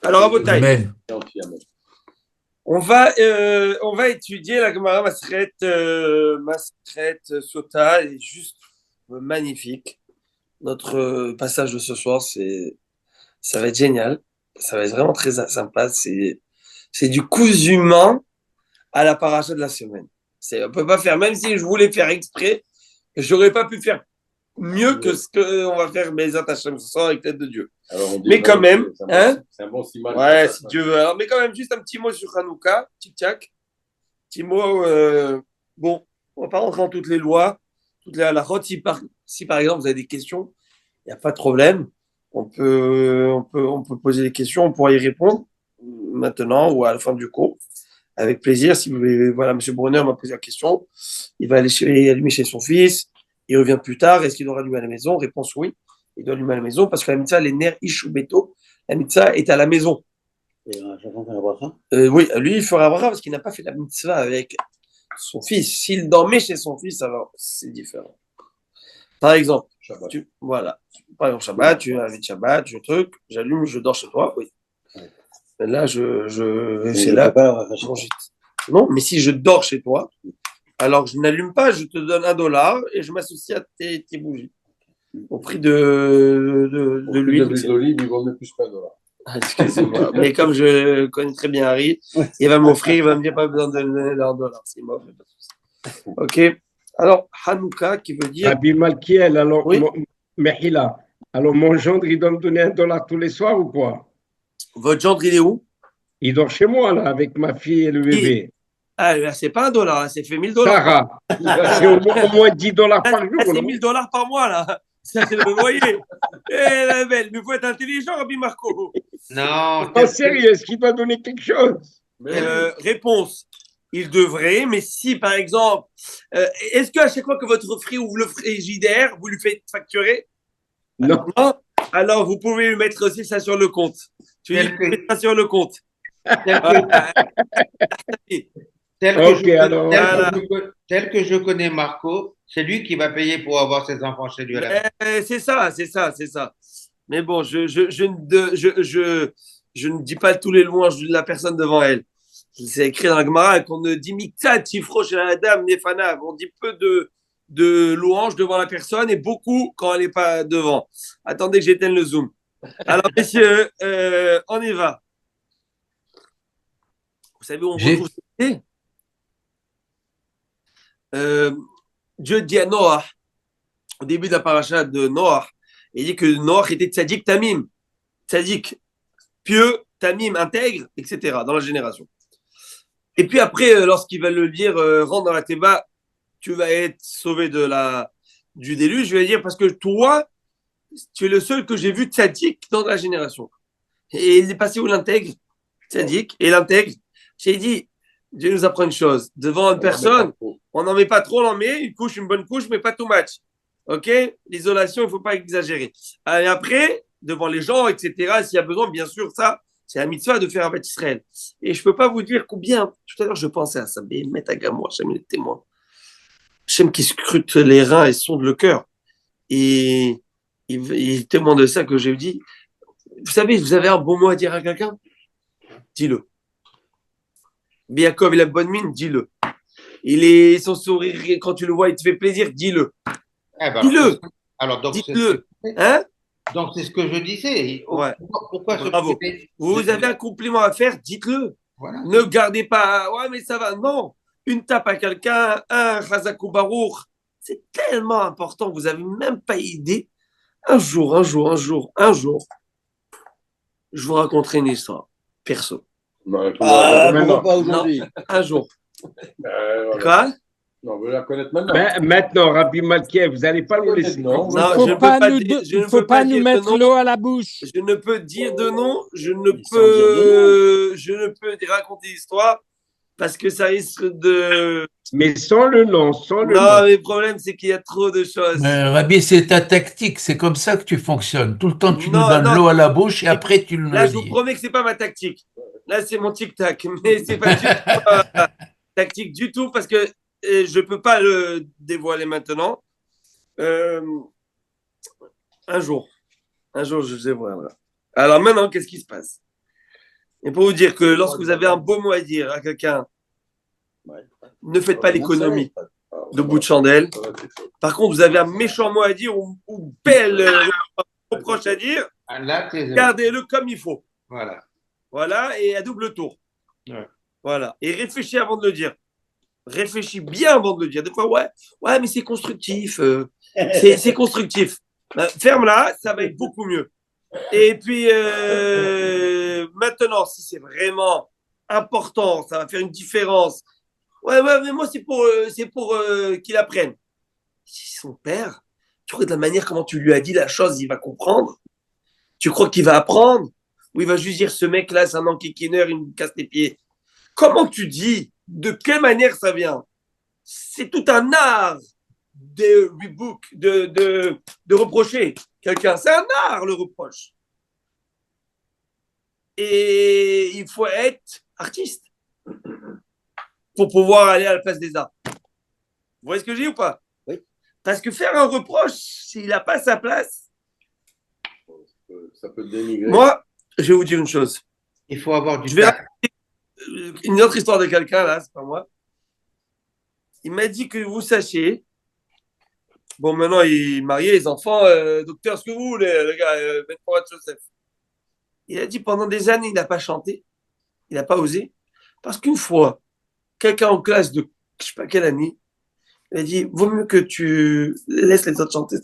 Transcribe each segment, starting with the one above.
Alors, à vos tailles. Amen. On va étudier la Gemara Maseret Sota, elle est juste magnifique. Notre passage de ce soir, ça va être génial. Ça va être vraiment très sympa. C'est du cousu humain à la paracha de la semaine. On peut pas faire, même si je voulais faire exprès, j'aurais pas pu faire mieux que ce qu'on va faire Bezat Hashem ce soir avec l'aide de Dieu. Mais quand même, c'est un bon siman. Ouais, si Dieu veut. Alors, mais quand même, juste un petit mot sur Hanouka, tic-tac. Petit mot, bon, on va pas rentrer dans toutes les lois, toutes les halakhot. Si par exemple vous avez des questions, il n'y a pas de problème. On peut poser des questions, on pourra y répondre maintenant ou à la fin du cours. Avec plaisir. Si vous voulez, voilà, M. Brunner m'a posé la question. Il va allumer chez son fils. Il revient plus tard. Est-ce qu'il doit allumer à la maison? Réponse oui. Il doit allumer à la maison parce que la mitzvah, les nerfs Ishu Beto, la mitzvah est à la maison. Et chacun fait la bracha. Oui, lui, il fera bracha parce qu'il n'a pas fait la mitzvah avec son fils. S'il dormait chez son fils, alors c'est différent. Par exemple, voilà. Par exemple, Shabbat, tu invite Shabbat, je truc, j'allume, je dors chez toi, oui. Là, c'est là. Non, mais si je dors chez toi, alors je n'allume pas, je te donne $1 et je m'associe à tes bougies. Au prix de l'huile. De l'huile d'olive, il vaut mieux plus $1. Excusez-moi. Mais comme je connais très bien Harry, il va m'offrir, il va me dire pas besoin de donner $1. C'est mort, mais pas de souci. Ok. Alors, Hanouka, qui veut dire. Rabbi Malkiel, alors, Oui. Mehila, alors mon gendre, il doit me donner $1 tous les soirs ou quoi? Votre gendre, il est où? Il dort chez moi, là, avec ma fille et le bébé. Ah, là, c'est pas $1, c'est fait $1000. Sarah, c'est au moins $10 par jour. C'est $1000 par mois, là. Ça, c'est le loyer. Eh, la belle, mais il faut être intelligent, Rabbi Marco. Non. Pas sérieux, est-ce qu'il doit donner quelque chose? Réponse. Il devrait, mais si par exemple, est-ce qu'à chaque fois que votre ouvre le frigidaire, vous lui faites facturer? Non. Non. Alors vous pouvez lui mettre aussi ça sur le compte. Tu lui mets ça sur le compte. Tel que je connais Marco, c'est lui qui va payer pour avoir ses enfants chez lui. C'est ça. Mais bon, je ne dis pas tous les louanges de la personne devant elle. C'est écrit dans la Gemara qu'on ne dit miktat tifro chez la dame nefanav. On dit peu de louanges devant la personne et beaucoup quand elle n'est pas devant. Attendez que j'éteigne le zoom. Alors, messieurs, on y va. Vous savez où on retrouve cette Dieu dit à Noah, au début de la paracha de Noah, il dit que Noah était tzaddik tamim, tzaddik pieux, tamim intègre, etc. dans la génération. Et puis après, lorsqu'il va le dire, rentre dans la Théba, tu vas être sauvé du déluge, je vais dire, parce que toi, tu es le seul que j'ai vu tzaddik dans la génération. Et il est passé où l'intègre? Tzaddik, et l'intègre, j'ai dit, Dieu nous apprend une chose, devant une personne, on n'en met pas trop, on en met une bonne couche, mais pas too much. Ok? L'isolation, il ne faut pas exagérer. Et après, devant les gens, etc., s'il y a besoin, bien sûr, ça, c'est la mitzvah de faire un bête Israël. Et je ne peux pas vous dire combien, tout à l'heure, je pensais à ça, mais mettre à Gamour, Hachem est témoin. Hachem qui scrute les reins et sonde le cœur. Et il témoin de ça que j'ai dit. Vous savez, vous avez un bon mot à dire à quelqu'un? Dis-le. Biakov, il a bonne mine, dis-le. Son sourire, quand tu le vois, il te fait plaisir, dis-le. Dis-le. Alors, donc, dites-le. Hein? Donc, c'est ce que je disais. Ouais. Pourquoi Bravo. Vous avez un compliment à faire, dites-le. Voilà. Ne gardez pas, ouais, mais ça va. Non. Une tape à quelqu'un, un Chazakou Barour. C'est tellement important, vous n'avez même pas idée. Un jour, je vous raconterai une histoire, perso. Pourquoi pas aujourd'hui? Un jour. Voilà. Quoi? Non, on veut la connaître maintenant. Maintenant, Rabbi Malkiel, vous n'allez pas nous laisser. Non, Non, Il ne faut pas nous mettre l'eau à la bouche. Je ne peux dire de nom, je ne peux raconter l'histoire parce que ça risque de. Mais sans le nom, Non, mais le problème, c'est qu'il y a trop de choses. Rabbi, c'est ta tactique, c'est comme ça que tu fonctionnes. Tout le temps, tu nous donnes l'eau à la bouche et après, tu nous Là, le je vous dis. promets que ce n'est pas ma tactique. Là, c'est mon tic-tac, mais ce n'est pas du tout ma tactique du tout parce que je ne peux pas le dévoiler maintenant. Un jour, je dévoilerai. Alors maintenant, qu'est-ce qui se passe? Et pour vous dire que lorsque vous avez un beau mot à dire à quelqu'un, ne faites pas l'économie de bout de chandelle. Par contre, vous avez un méchant mot à dire ou belle reproche à dire, gardez-le comme il faut. Voilà. Voilà, et à double tour. Ouais. Voilà. Et réfléchis avant de le dire. Réfléchis bien avant de le dire. Des fois, ouais, mais c'est constructif. C'est constructif. Ferme-la, ça va être beaucoup mieux. Et puis, maintenant, si c'est vraiment important, ça va faire une différence. Ouais, mais moi, c'est pour qu'il apprenne. Si son père, tu crois que de la manière comment tu lui as dit la chose, il va comprendre? Tu crois qu'il va apprendre? Ou il va juste dire, ce mec-là, c'est un enquiquineur, il me casse les pieds. Comment tu dis? De quelle manière ça vient? C'est tout un art de rebook, de reprocher quelqu'un. C'est un art, le reproche. Et il faut être artiste pour pouvoir aller à la place des arts. Vous voyez ce que je dis ou pas? Oui. Parce que faire un reproche, s'il n'a pas sa place. Ça peut dénigrer. Moi, je vais vous dire une chose. Il faut avoir du Je vais tact. raconter une autre histoire de quelqu'un, là, c'est pas moi. Il m'a dit que vous sachiez. Bon, maintenant, il est marié, les enfants, docteur, ce que vous voulez, le gars, Ben Porat Joseph. Il a dit pendant des années, il n'a pas chanté. Il n'a pas osé. Parce qu'une fois, quelqu'un en classe de je ne sais pas quelle année, il a dit vaut mieux que tu laisses les autres chanter.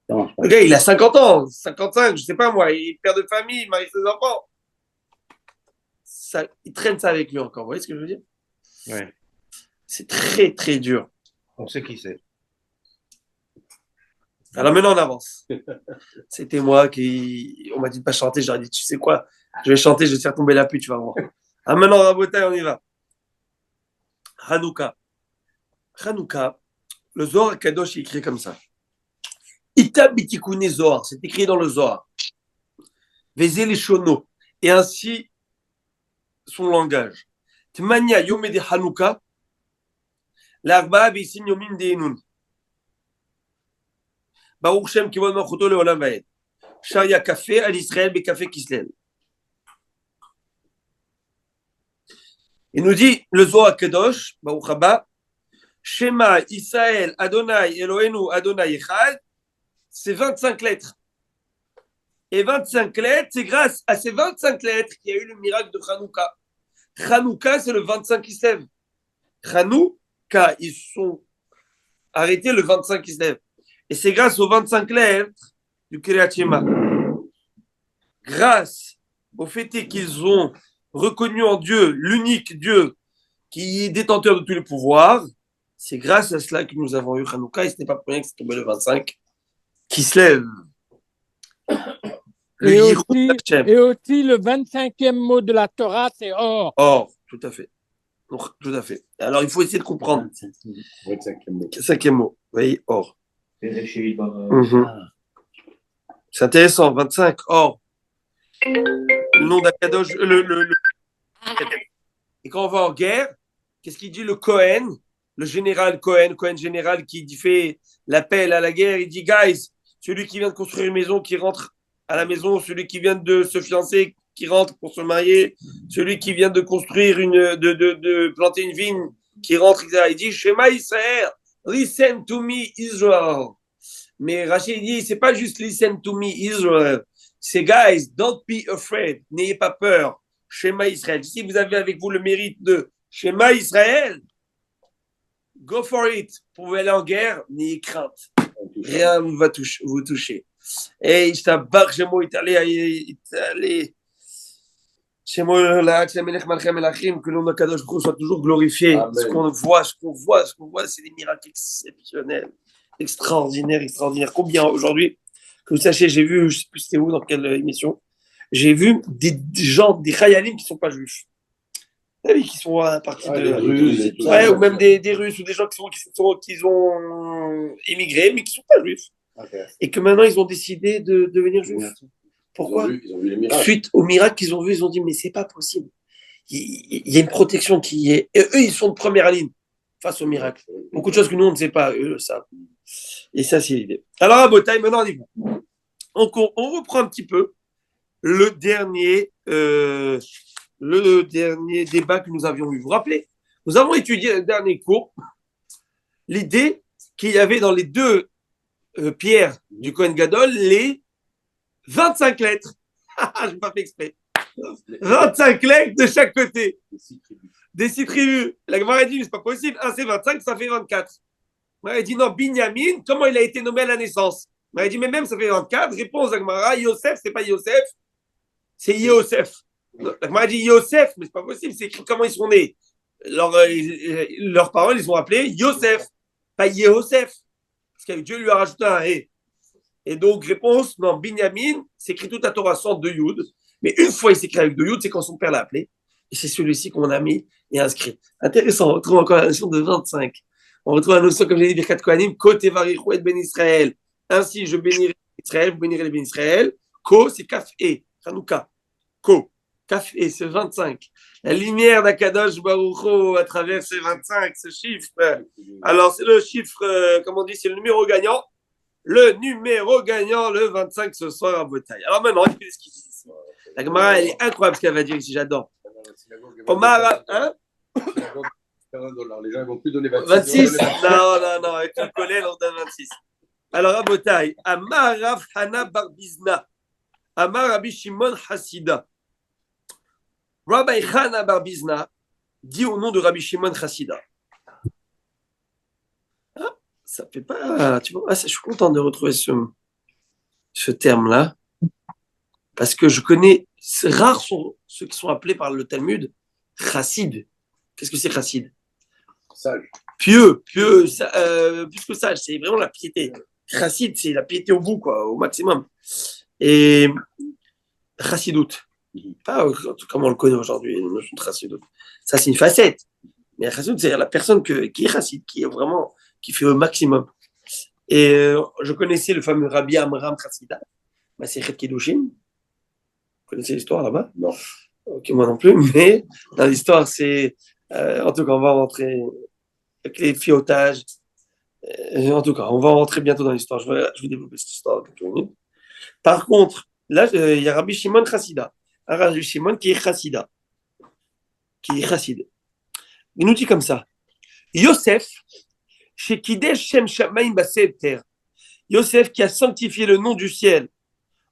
Le gars, il a 50 ans, 55, je ne sais pas moi, il est père de famille, il marie ses enfants. Ça, il traîne ça avec lui encore. Vous voyez ce que je veux dire? Ouais. C'est très, très dur. On sait qui c'est. Alors maintenant, on avance. C'était moi on m'a dit de pas chanter. J'aurais dit, tu sais quoi? Je vais chanter, je vais te faire tomber la pute, tu vas voir. Ah, maintenant, Rabotai, on y va. Hanouka. Hanouka, le Zohar Kadosh est écrit comme ça. Ita bitikune Zohar, c'est écrit dans le Zohar. Vezé les shono. Et ainsi, son langage. Tmania yome de Hanouka, l'arba bisin yomim de Enun. Baruch Shem kivod malchuto leolam vaed. Sharia café à l'Israël, Bekafé Kislev. Il nous dit, le Zohar Kadosh, Baruch Haba, Shema Israël Adonai Eloheinu Adonai Echad, c'est 25 lettres. Et 25 lettres, c'est grâce à ces 25 lettres qu'il y a eu le miracle de Hanouka. Hanouka, c'est le 25 Kislev. Hanouka, ils sont arrêtés le 25 Kislev. Et c'est grâce aux 25 lettres du Kriyat Shema. Grâce au fait qu'ils ont reconnu en Dieu, l'unique Dieu qui est détenteur de tous les pouvoirs, c'est grâce à cela que nous avons eu Hanouka, et ce n'est pas pour rien que c'est tombé le 25 qui se lève. Et aussi, le 25e mot de la Torah, c'est or. Or, tout à fait. Tout à fait. Alors, il faut essayer de comprendre. 25e mot. Vous voyez, or. C'est intéressant, 25, or. Le nom d'Akadosh. Et quand on va en guerre, qu'est-ce qu'il dit le Cohen, le général Cohen général qui fait l'appel à la guerre, il dit, guys, celui qui vient de construire une maison qui rentre à la maison, celui qui vient de se fiancer qui rentre pour se marier, celui qui vient de construire de planter une vigne qui rentre, etc. Il dit, Shema Israël, listen to me Israel. Mais Rachid dit, c'est pas juste listen to me Israel, c'est guys, don't be afraid, n'ayez pas peur. Shema Israël. Si vous avez avec vous le mérite de Shema Israël, go for it. Pour vous aller en guerre, n'ayez crainte. Rien ne va vous toucher. Et je t'abarque, je m'en allé. Chez moi, là, que l'on a Kadosh soit toujours glorifié. Amen. Ce qu'on voit, c'est des miracles exceptionnels, extraordinaires. Combien aujourd'hui, que vous sachiez, j'ai vu, je ne sais plus c'était où, dans quelle émission, j'ai vu des gens, des Khayalim qui ne sont pas juifs. Qui sont à partir de Russes, ou même des Russes ou des gens qui ont immigré mais qui ne sont pas juifs. Okay. Et que maintenant ils ont décidé de devenir juifs. Pourquoi? Ils ont vu suite au miracle qu'ils ont vu, ils ont dit mais c'est pas possible. Il y a une protection qui est. Et eux, ils sont de première ligne face au miracle. Beaucoup de choses que nous on ne sait pas, eux le savent. Et ça, c'est l'idée. Alors à Botaï, maintenant on y va. On reprend un petit peu le dernier débat que nous avions eu. Vous vous rappelez? Nous avons étudié dans le dernier cours l'idée qu'il y avait dans les deux pierres du Kohen Gadol les 25 lettres. Je n'ai pas fait exprès. 25 lettres de chaque côté. Des 6 tribus. La Gemara dit, c'est pas possible. 1, c'est 25, ça fait 24. La Gemara dit, non, Binyamin, comment il a été nommé à la naissance? La Gemara dit, mais même ça fait 24. Réponse à Gemara, Yosef, c'est pas Yosef, c'est Yosef. La Gemara dit Yosef, mais c'est pas possible, c'est écrit comment ils sont nés. Leurs parents, ils ont appelé Yosef, pas Yosef. Parce que Dieu lui a rajouté un hé. Et donc, réponse, non, Binyamin, c'est écrit toute la Torah sans deux Yud. Mais une fois il s'écrit avec deux Yud, c'est quand son père l'a appelé. Et c'est celui-ci qu'on a mis et inscrit. Intéressant, on retrouve encore la notion de 25. On retrouve la notion, comme j'ai dit, Birkat Kohanim, Ko Tevarichou et Ben Israël. Ainsi, je bénirai Israël, vous bénirez les Ben Israël. Ko, c'est Kaf et, Hanouka. Ko, Kaf et, c'est 25. La lumière d'Akadosh Baruch Hu à travers ces 25, ce chiffre. Alors, c'est le chiffre, comme on dit, c'est le numéro gagnant. Le numéro gagnant, le 25 ce soir à Botaï. Alors maintenant, écoutez ce qu'il dit. La Gemara, elle est incroyable ce qu'elle va dire ici, j'adore. Omar, hein? Les gens ne vont plus donner 26. Non, avec le collet, on donne 26. Alors à Botaï, Amar Rav Hana Bar Bizna, Amar Rabbi Shimon Hassida. Rabbi Hana Bar Bizna dit au nom de Rabbi Shimon Hassida. Ça fait pas. Tu vois, je suis content de retrouver ce terme-là. Parce que je connais. C'est rare sont ceux qui sont appelés par le Talmud chassid. Qu'est-ce que c'est chassid? Sage. Pieux, plus que sage. C'est vraiment la piété. Chassid, c'est la piété au bout, quoi, au maximum. Et chassidout. Pas comme on le connaît aujourd'hui, la notion de chassidout. Ça, c'est une facette. Mais chassidout, c'est la personne qui est chassid, qui est vraiment. Qui fait au maximum. Et je connaissais le fameux Rabbi Amram Chassida, Masechet Kiddushin. Vous connaissez l'histoire là-bas? Non. Ok, moi non plus, mais dans l'histoire, c'est. En tout cas, on va rentrer avec les fiotages. En tout cas, on va rentrer bientôt dans l'histoire. Je vais développer cette histoire dans quelques minutes. Par contre, là, il y a Rabbi Shimon Chassida. Un Rabbi Shimon qui est Chassida. Qui est Chassid. Il nous dit comme ça. Yosef. Chez Kidesh Shem Shamaim Baseter, Yosef qui a sanctifié le nom du ciel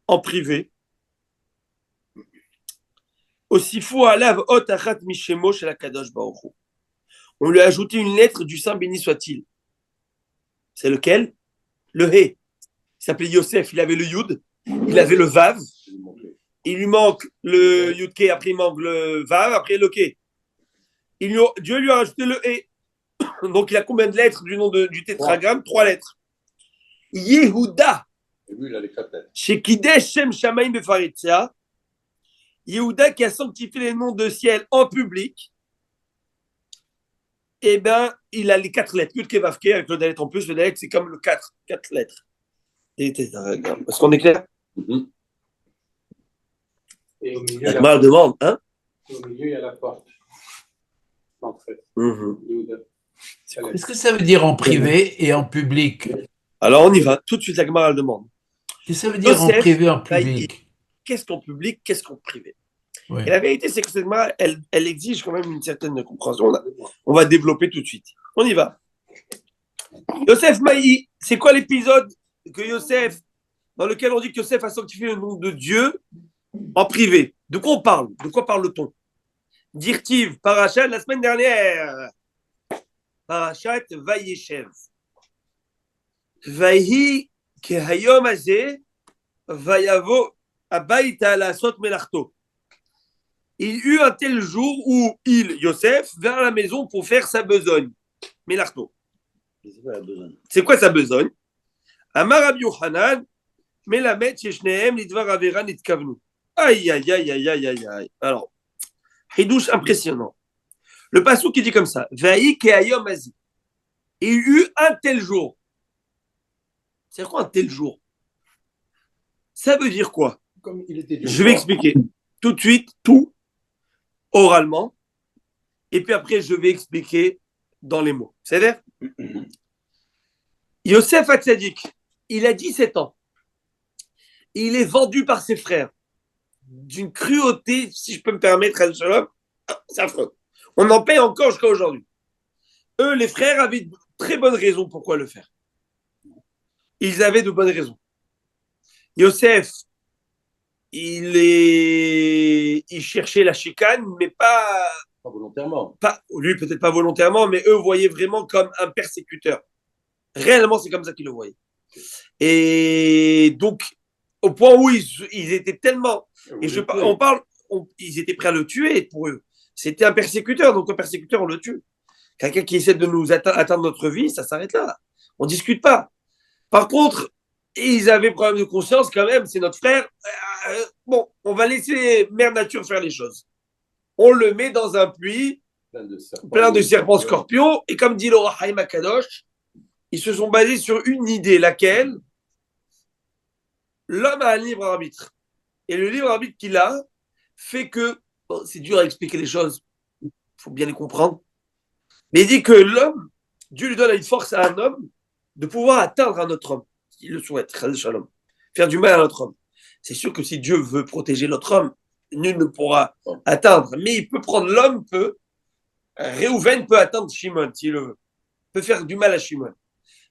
en privé. Aussi fou alav ot achat mishemo shel Kadosh Baruch Hu. On lui a ajouté une lettre du Saint béni soit-il. C'est lequel? Le He. Il s'appelait Yosef. Il avait le Yud, il avait le Vav. Il lui manque le Yud-Ke, après il manque le Vav, après le Ke. Dieu lui a ajouté le He. Donc, il a combien de lettres du nom du tétragramme? 3 lettres. Yehuda. Et lui, il a les 4 lettres. Chez Kidesh Shem Shamaim Befaritzia. Yehuda qui a sanctifié les noms de ciel en public. Eh bien, il a les 4 lettres. Yud Kevavke avec le dalet en plus. Le dalet, c'est comme le 4 lettres. Est-ce qu'on est clair? Et au milieu, La mal demande, hein? Au milieu, il y a la porte. En fait. Yehuda. Qu'est-ce que ça veut dire en privé et en public? Alors, on y va. Tout de suite, la Gemara demande. Qu'est-ce que ça veut dire Yosef, en privé et en public? Qu'est-ce qu'en public, qu'est-ce qu'en privé? Ouais. Et la vérité, c'est que cette Gemara, elle exige quand même une certaine compréhension. On va développer tout de suite. On y va. Yosef Maï, c'est quoi l'épisode que Yosef, dans lequel on dit que Yosef a sanctifié le nom de Dieu en privé? De quoi on parle? De quoi parle-t-on? Dirtiv, Parachat, la semaine dernière. Parashat Vayeshev. Vayi kehayom hazeh vayavo abayta lasot melachto. Il eut un tel jour où Yosef, vers la maison pour faire sa besogne. Melachto. C'est quoi sa besogne? Amar Rabbi Yochanan, melamed sheshnehem lidvar avera nitkavnu. Aïe, aïe, aïe, aïe, aïe, aïe, aïe. Alors, hidouche impressionnant. Le passou qui dit comme ça, Vaï kehayom hazeh. Il eut un tel jour. C'est quoi un tel jour? Ça veut dire quoi? Comme il était Je vais expliquer tout de suite, tout, oralement, et puis après, je vais expliquer dans les mots. C'est-à-dire, Yosef Hatzadik, il a 17 ans. Il est vendu par ses frères. d'une cruauté, si je peux me permettre, c'est affreux. On en paye encore jusqu'à aujourd'hui. Eux, les frères, avaient de très bonnes raisons pourquoi le faire. Ils avaient de bonnes raisons. Yosef, il cherchait la chicane, mais pas volontairement. Lui, peut-être pas volontairement, mais eux voyaient vraiment comme un persécuteur. Réellement, c'est comme ça qu'ils le voyaient. Et donc, au point où ils étaient tellement. Ils étaient prêts à le tuer pour eux. C'était un persécuteur, donc un persécuteur, on le tue. Quelqu'un qui essaie de nous atteindre notre vie, ça s'arrête là. On ne discute pas. Par contre, ils avaient problème de conscience quand même, c'est notre frère. Bon, on va laisser Mère Nature faire les choses. On le met dans un puits plein de serpents scorpions, et comme dit le Haïm Akadosh, ils se sont basés sur une idée, laquelle l'homme a un libre arbitre. Et le libre arbitre qu'il a fait que, bon, c'est dur à expliquer les choses, il faut bien les comprendre, mais il dit que l'homme, Dieu lui donne une force à un homme de pouvoir atteindre un autre homme, s'il le souhaite, faire du mal à l'autre homme. C'est sûr que si Dieu veut protéger l'autre homme, nul ne pourra atteindre, mais il peut prendre l'homme, Réhouven peut atteindre Shimon, s'il le veut, peut faire du mal à Shimon.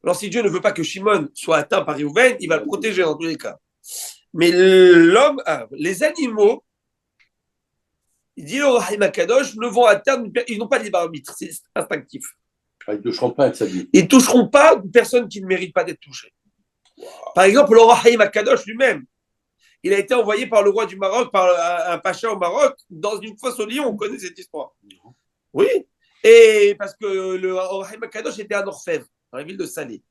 Alors si Dieu ne veut pas que Shimon soit atteint par Réhouven, il va le protéger dans tous les cas. Mais l'homme, les animaux, il dit au Rahim Akadosh, ne vont atteindre, ils n'ont pas de libre arbitre, c'est instinctif. Ils ne toucheront pas avec sa vie. Ils ne toucheront pas une personne qui ne mérite pas d'être touchée. Par exemple, le Rahim Akadosh lui-même, il a été envoyé par le roi du Maroc, par un pacha au Maroc, dans une fosse au lion, on connaît cette histoire. Oui, et parce que le Rahim Akadosh était un orfèvre, dans la ville de Salé.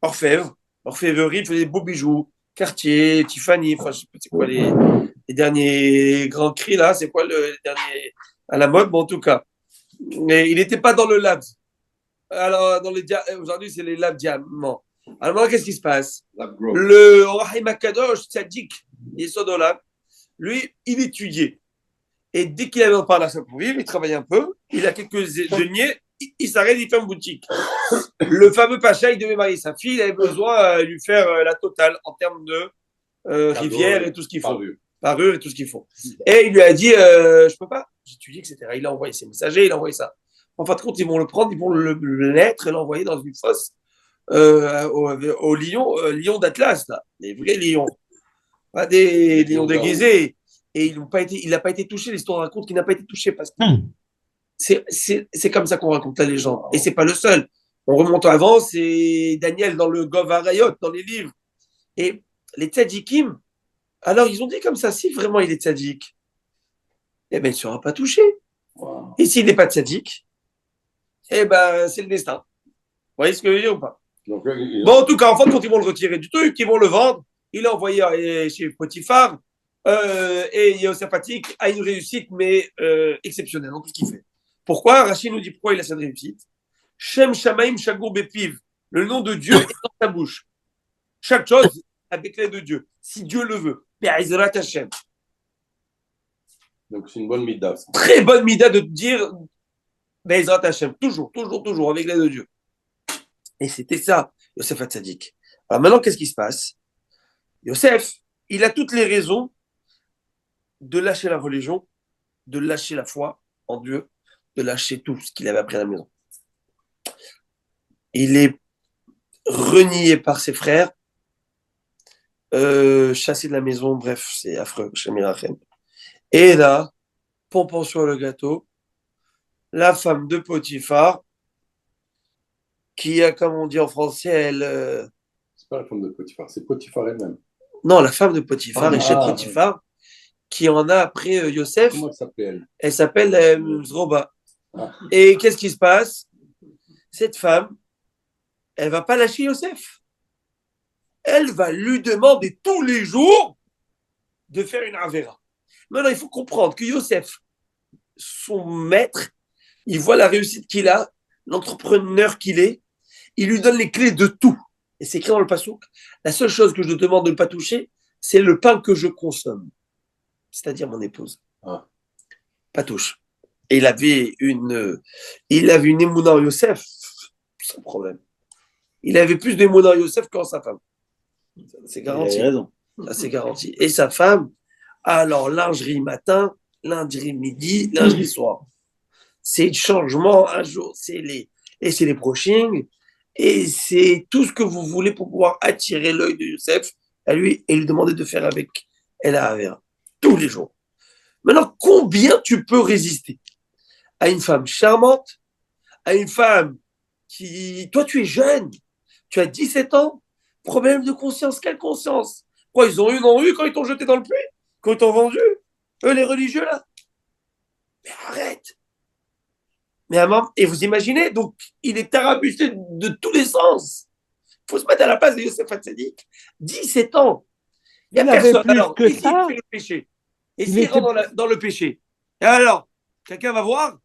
Orfèvrerie, il faisait des beaux bijoux, Cartier, Tiffany, enfin, je sais pas c'est quoi les derniers grands cris là, c'est quoi le dernier à la mode, bon, en tout cas. Mais il n'était pas dans le lab. Alors, aujourd'hui, c'est les labs diamants. Alors, maintenant, qu'est-ce qui se passe? Le Rahim Akadosh, Tzadik, Yesodolam, lui, il étudiait. Et dès qu'il avait un parnasse pour vivre, il travaillait un peu, il a quelques deniers, il s'arrête, il fait une boutique. Le fameux Pacha, il devait marier sa fille, il avait besoin de lui faire la totale en termes de rivière et tout ce qu'il faut. Parure et tout ce qu'il faut. Et il lui a dit, je peux pas, j'étudie, etc. Il a envoyé ses messagers, il a envoyé ça. En fin de compte, ils vont le prendre, ils vont le lettre et l'envoyer dans une fosse au lion d'Atlas, là, les vrais lions. Pas des lions déguisés. Et il n'a pas été touché, l'histoire raconte qu'il n'a pas été touché parce que c'est comme ça qu'on raconte la légende. Et c'est pas le seul. On remonte avant, c'est Daniel dans le Gov Arayot, dans les livres. Et les tzadikim, alors ils ont dit comme ça, si vraiment il est tzadik, eh ben il ne sera pas touché. Wow. Et s'il n'est pas tzadik, eh ben c'est le destin. Vous voyez ce que je veux dire ou pas? Donc, bon, en tout cas, en fait, quand ils vont le retirer du truc, ils vont le vendre, il est envoyé chez Potiphar, et Yosef Hatik a une réussite, mais exceptionnelle dans tout ce qu'il fait. Pourquoi? Rachid nous dit pourquoi il a cette réussite. Shem Shamaim Shagour Bepiv, le nom de Dieu est dans sa bouche. Chaque chose avec l'aide de Dieu, si Dieu le veut. Donc c'est une bonne mida. Très bonne mida de dire Be'ezrat Hashem, toujours, avec l'aide de Dieu. Et c'était ça, Yosef Hatzadik. Alors maintenant, qu'est-ce qui se passe? Yosef, il a toutes les raisons de lâcher la religion, de lâcher la foi en Dieu, de lâcher tout ce qu'il avait appris à la maison. Il est renié par ses frères, chassé de la maison, bref, c'est affreux, Shemirachem. Et là, pompon sur le gâteau, la femme de Potiphar, qui a, comme on dit en français, elle... C'est pas la femme de Potiphar, c'est Potiphar elle-même. Non, la femme de Potiphar, chez Potiphar, qui en a après Yosef. Comment elle s'appelle? Elle s'appelle Zroba. Et qu'est-ce qui se passe? Cette femme, elle va pas lâcher Yosef. Elle va lui demander tous les jours de faire une avera. Maintenant, il faut comprendre que Yosef, son maître, il voit la réussite qu'il a, l'entrepreneur qu'il est, il lui donne les clés de tout. Et c'est écrit dans le Passouk. La seule chose que je demande de ne pas toucher, c'est le pain que je consomme. C'est-à-dire mon épouse. Pas touche. Et il avait une émouna en Yosef, sans problème. Il avait plus d'émouna en Yosef qu'en sa femme. C'est garanti. Il a raison. Ça, c'est garanti. Et sa femme, Alors, lingerie matin, lingerie midi, lingerie soir. C'est le changement un jour, c'est les brushing, et c'est tout ce que vous voulez pour pouvoir attirer l'œil de Youssef à lui et lui demander de faire avec El Avera tous les jours. Maintenant, combien tu peux résister à une femme charmante, à une femme qui... Toi, tu es jeune, tu as 17 ans, problème de conscience, quelle conscience? Quoi, ils ont eu quand ils t'ont jeté dans le puits? Quand ils t'ont vendu? Eux, les religieux, là? Mais arrête! Mais et vous imaginez, donc, il est tarabusté de tous les sens. Il faut se mettre à la place de Youssef Hatzadik. 17 ans. Il n'y a personne. Alors, que ici, ça. il fait le péché. Et s'il rentre dans le péché, et alors, quelqu'un va voir?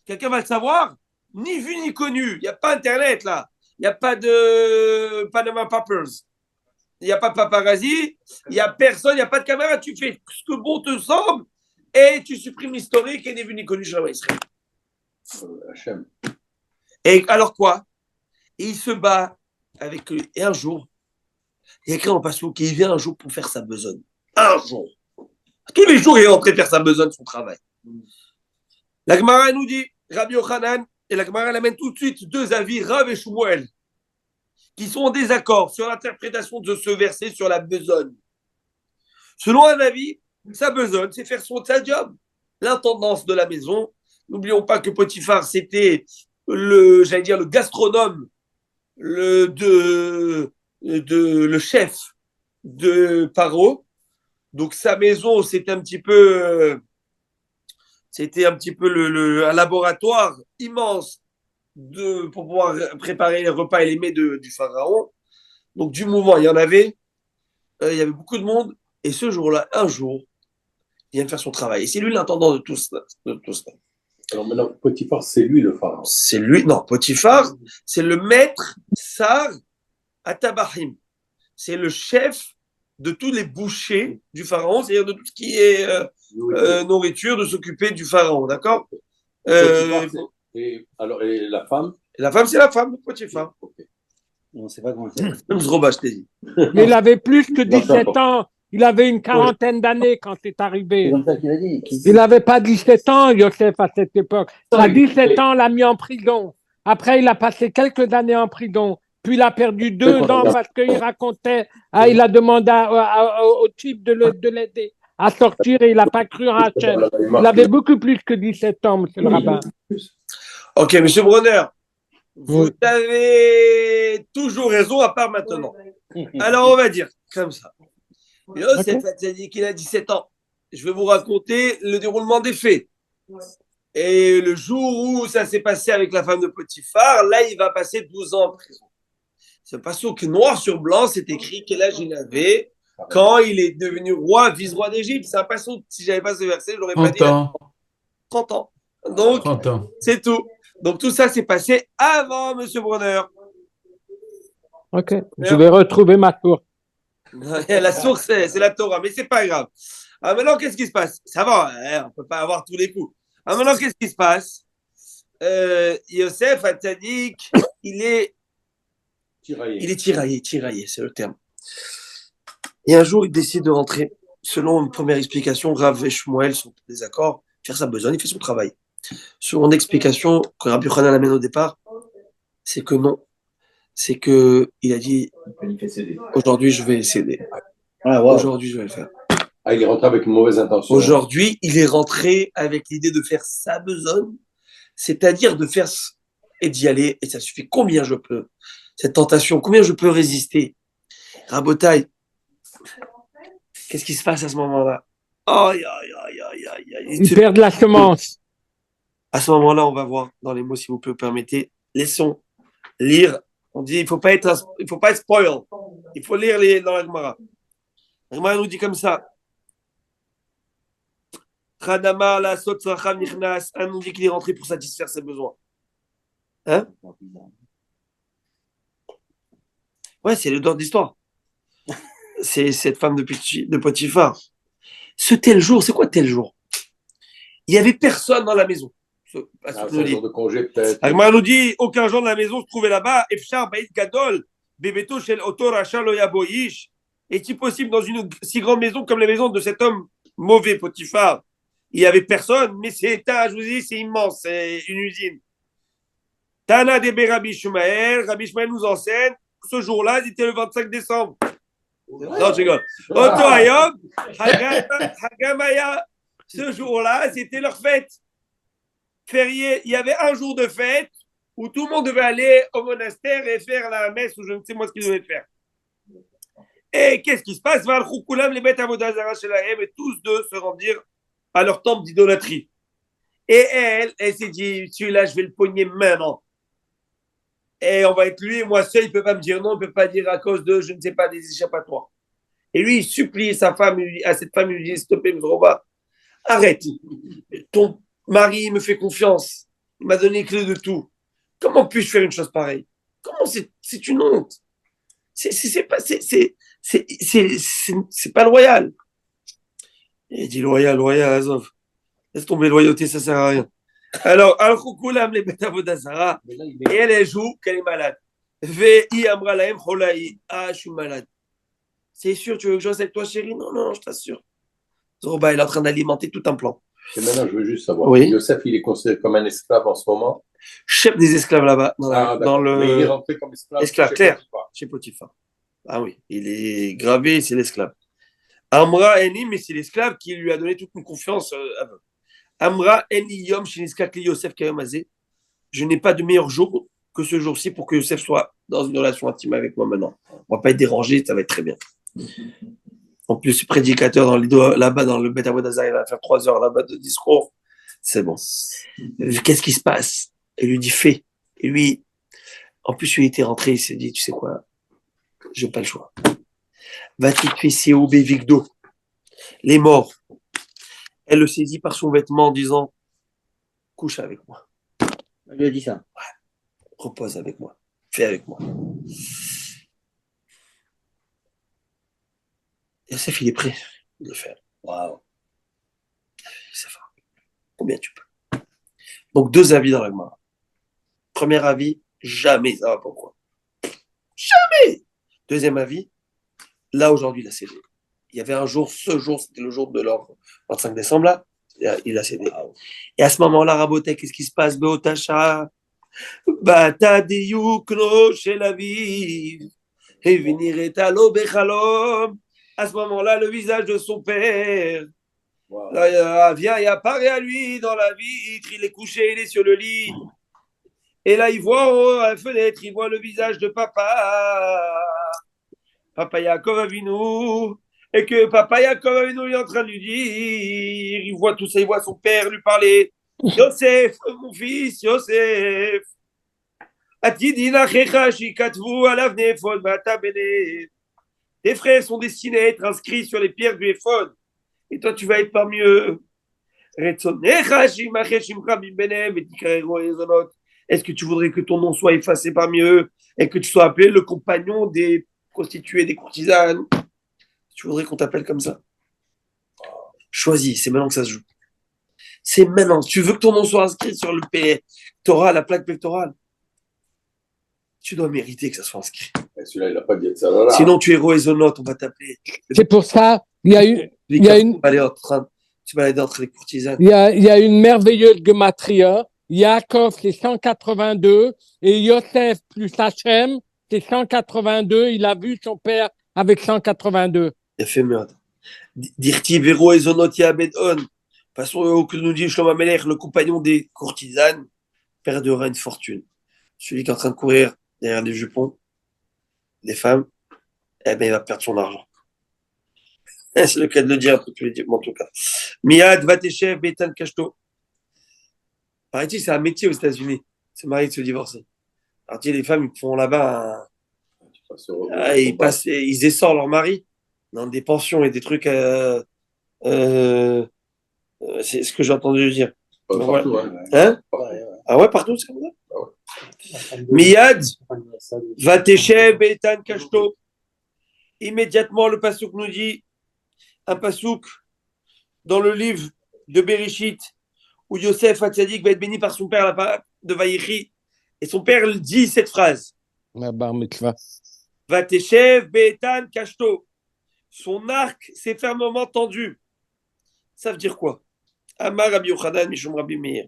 Quelqu'un va le savoir? Ni vu ni connu. Il n'y a pas Internet, là. Il n'y a pas de Panama Papers. Il n'y a pas de paparazzi. Il n'y a personne. Il n'y a pas de caméra. Tu fais ce que bon te semble et tu supprimes l'historique et ni vu ni connu chez Israël. Hachem. Et alors quoi? Et il se bat avec lui. Et un jour, il y a écrit en passant qu'il vient un jour pour faire sa besogne. Un jour. Tous les jours, il est rentré faire sa besogne, son travail. La Gemara nous dit, Rabbi Yochanan, et la Gemara l'amène tout de suite deux avis, Rav et Shmuel, qui sont en désaccord sur l'interprétation de ce verset sur la besogne. Selon un avis, sa besogne, c'est faire sa job. L'intendance de la maison. N'oublions pas que Potiphar, c'était le gastronome, le chef de Paro. Donc sa maison, c'était un petit peu un laboratoire immense pour pouvoir préparer les repas et les mets du pharaon. Donc du mouvement, il y en avait, il y avait beaucoup de monde. Et ce jour-là, un jour, il vient de faire son travail. Et c'est lui l'intendant de tout cela. Alors maintenant, Potiphar, c'est lui le pharaon. C'est lui, non, Potiphar, c'est le maître Sar à Tabahim. C'est le chef de tous les bouchers du pharaon, c'est-à-dire de tout ce qui est nourriture, de s'occuper du pharaon, d'accord? Et la femme? La femme, c'est la femme de Potiphar. Okay. On ne sait pas comment c'est. Même Zroba, je t'ai dit. Mais il avait plus que 17 ans. Il avait une quarantaine d'années quand c'est arrivé. C'est comme ça qu'il a dit. Il n'avait pas 17 ans, Youssef, à cette époque. À 17 ans, on l'a mis en prison. Après, il a passé quelques années en prison. Puis, il a perdu 2 ans parce qu'il racontait, il a demandé au type de l'aider à sortir et il n'a pas cru en Hachem. Il avait beaucoup plus que 17 ans, monsieur le rabbin. Ok, monsieur Bronner, vous avez toujours raison, à part maintenant. Alors, on va dire comme ça. Youssef Hatzadik, il a 17 ans. Je vais vous raconter le déroulement des faits. Et le jour où ça s'est passé avec la femme de Potiphar, là, il va passer 12 ans en prison. C'est pas sûr que noir sur blanc, c'est écrit quel âge il avait quand il est devenu roi, vice-roi d'Égypte. C'est pas sûr, si j'avais pas ce verset, je l'aurais pas dit. 30 ans. Donc, 30 ans. C'est tout. Donc, tout ça s'est passé avant M. Brunner. Ok, je vais retrouver ma tour. La source, c'est la Torah, mais c'est pas grave. Alors maintenant, qu'est-ce qui se passe? Ça va, on peut pas avoir tous les coups. Alors maintenant, qu'est-ce qui se passe? Youssef Hatzadik, il est tiraillé, c'est le terme. Et un jour, il décide de rentrer. Selon une première explication, Rav et Shmuel sont en désaccord. Faire sa besogne, il fait son travail. Selon l'explication que Rabbi Yochanan amène au départ, c'est que non. C'est que il a dit aujourd'hui, je vais céder. Ah, wow. Aujourd'hui, je vais le faire. Ah, il est rentré avec une mauvaise intention. Aujourd'hui, il est rentré avec l'idée de faire sa besogne, c'est-à-dire de faire et d'y aller. Et ça suffit. Combien je peux? Cette tentation, combien je peux résister? Rabotaï, qu'est-ce qui se passe à ce moment-là? Il perd la semence. À ce moment-là, on va voir dans les mots, si vous permettez. Laissons lire. On dit, il faut pas être spoil. Il faut lire dans la Gemara. La Gemara nous dit comme ça. Khadama la sot tzracham nichnas. Un nous dit qu'il est rentré pour satisfaire ses besoins. Hein? Ouais, c'est le dehors d'histoire. C'est cette femme de Potiphar. Ce tel jour, c'est quoi tel jour? Il n'y avait personne dans la maison. C'est un jour de congé, peut-être. Agmar nous dit, aucun gens de la maison se trouvait là-bas. Efshar Baït Gadol, Bebeto Shel Otor Achal Oyaboyish. Est-il possible dans une si grande maison comme la maison de cet homme mauvais Potiphar. Il n'y avait personne, mais je vous dis, c'est immense, c'est une usine. Tana de Rabbi Shmuel nous enseigne, ce jour-là, c'était le 25 décembre. Non, je rigole. Oto Hayom, Hagamaya, ce jour-là, c'était leur fête. Férié, il y avait un jour de fête où tout le monde devait aller au monastère et faire la messe ou je ne sais moi ce qu'ils devaient faire. Et qu'est-ce qui se passe? Et tous deux se rendirent à leur temple d'idolâtrie. Et elle s'est dit, celui-là, je vais le pogner maintenant. Et on va être lui et moi seul, il ne peut pas me dire non, il ne peut pas dire à cause de, je ne sais pas, des échappatoires. Et lui, il supplie sa femme, à cette femme, il lui dit, s'il te plaît, Mzroba, arrête. Ton mari me fait confiance. Il m'a donné les clés de tout. Comment puis-je faire une chose pareille? Comment c'est une honte? C'est pas loyal. Et il dit loyal, Azov. Laisse tomber loyauté, ça sert à rien. Alors, Al-Khoukoula les Betavodazara, et elle joue qu'elle est malade. Ve'i Amra Lahem Cholai. Ah, je suis malade. C'est sûr, tu veux que je reste avec toi, chérie? Non, non, je t'assure. Zoroba, il est en train d'alimenter tout un plan. Et maintenant, je veux juste savoir. Oui. Yosef, il est considéré comme un esclave en ce moment. Chef des esclaves là-bas, dans le. Mais il est rentré comme esclave. Esclave, clair, chez Potiphar. Ah oui, il est gravé, c'est l'esclave. Amra Eni, mais c'est l'esclave qui lui a donné toute une confiance aveugle. Amra Eni Yom Shiniskakli Yosef Kayomazé. Je n'ai pas de meilleur jour que ce jour-ci pour que Yosef soit dans une relation intime avec moi maintenant. On va pas être dérangé, ça va être très bien. En plus, ce prédicateur là-bas dans le Beth Avodazar, il va faire 3 heures là-bas de discours. C'est bon. Qu'est-ce qui se passe? Il lui dit fais. Et lui, en plus, il était rentré, il s'est dit, tu sais quoi? Je n'ai pas le choix. Va-t-il tuer Vigdo? Les morts. Elle le saisit par son vêtement en disant, couche avec moi. Elle lui a dit ça. Ouais. Repose avec moi. Fais avec moi. Yosef, il est prêt de le faire. Waouh. Ça va. Combien tu peux? Donc, 2 avis dans la Gemara. Premier avis, jamais ça va. Pourquoi? Jamais. Deuxième avis, là aujourd'hui, il a cédé. Il y avait un jour, ce jour, c'était le jour de leur 25 décembre, là, il a cédé. Et à ce moment-là, Rabotek, qu'est-ce qui se passe? Beotacha, Bata Diyukno chez la vie, et Viniretalo Bechalom. À ce moment-là, le visage de son père vient et apparaît à lui dans la vitre. Il est couché, il est sur le lit. Et là, il voit à la fenêtre, il voit le visage de papa. Papa Yaakov Avinu. Et que papa Yaakov Avinu est en train de lui dire, il voit tout ça, il voit son père lui parler. Yosef, mon fils, Yosef. Tes frères sont destinés à être inscrits sur les pierres du Éphod. Et toi, tu vas être parmi eux. Est-ce que tu voudrais que ton nom soit effacé parmi eux et que tu sois appelé le compagnon des prostituées, des courtisanes? Tu voudrais qu'on t'appelle comme ça? Choisis, c'est maintenant que ça se joue. C'est maintenant. Tu veux que ton nom soit inscrit sur le pectoral, la plaque pectorale? Tu dois mériter que ça soit inscrit. Et celui-là, il n'a pas dit ça là. Sinon, tu es Roézonote, on va t'appeler. C'est pour ça, il y a une merveilleuse gematria. Yaakov, c'est 182, et Yosef plus Hachem, c'est 182. Il a vu son père avec 182. Il a fait merde. Dirti Vero et Zonot Yabedon. De toute façon, que nous dit Shlomo Amelech, le compagnon des courtisanes, perdra une fortune. Celui qui est en train de courir derrière les jupons des femmes, eh ben, il va perdre son argent. C'est le cas de le dire un peu tous les jours, en tout cas. Miad, Vateshev, Betan Kashto. Paraît-il, c'est un métier aux États-Unis. C'est marié de se divorcer. Alors, les femmes, ils font là-bas ils essorent leur mari dans des pensions et des trucs. C'est ce que j'ai entendu dire. Partout, hein? Ah ouais, partout, c'est comme ça? Miyad, Vateshev, Betan Kashto. Immédiatement, le passouk nous dit, un passouk dans le livre de Bereshit, où Yosef Hatzadik va être béni par son père de Vayechi, et son père dit cette phrase. La bar mitzvah. Vateshev Be'etan Kashto. Son arc s'est fermement tendu. Ça veut dire quoi? Amar Rabbi Yochanan Mishum Rabbi Meir.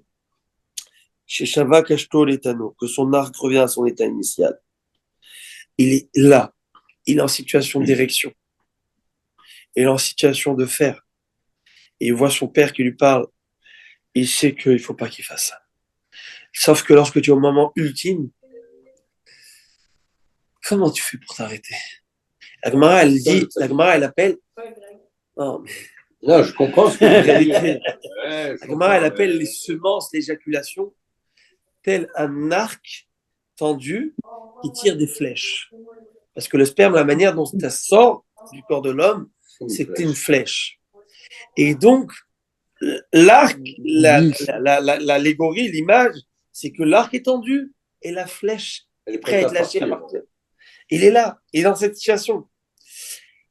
Chez Shava Kashto Letano, que son arc revient à son état initial. Il est là. Il est en situation d'érection. Il est en situation de faire. Et il voit son père qui lui parle. Il sait qu'il ne faut pas qu'il fasse ça. Sauf que lorsque tu es au moment ultime, comment tu fais pour t'arrêter? La Gemara, elle dit, la Gemara, elle appelle. Non, mais Là, je comprends ce que en tu dis. réalité, la Gemara, elle appelle les semences, l'éjaculation, tel un arc tendu qui tire des flèches. Parce que le sperme, la manière dont ça sort du corps de l'homme, c'est une flèche. Et donc, l'arc, l'allégorie, l'image, c'est que l'arc est tendu et la flèche Elle est est prête à être lâchée. Il est là, il est dans cette situation.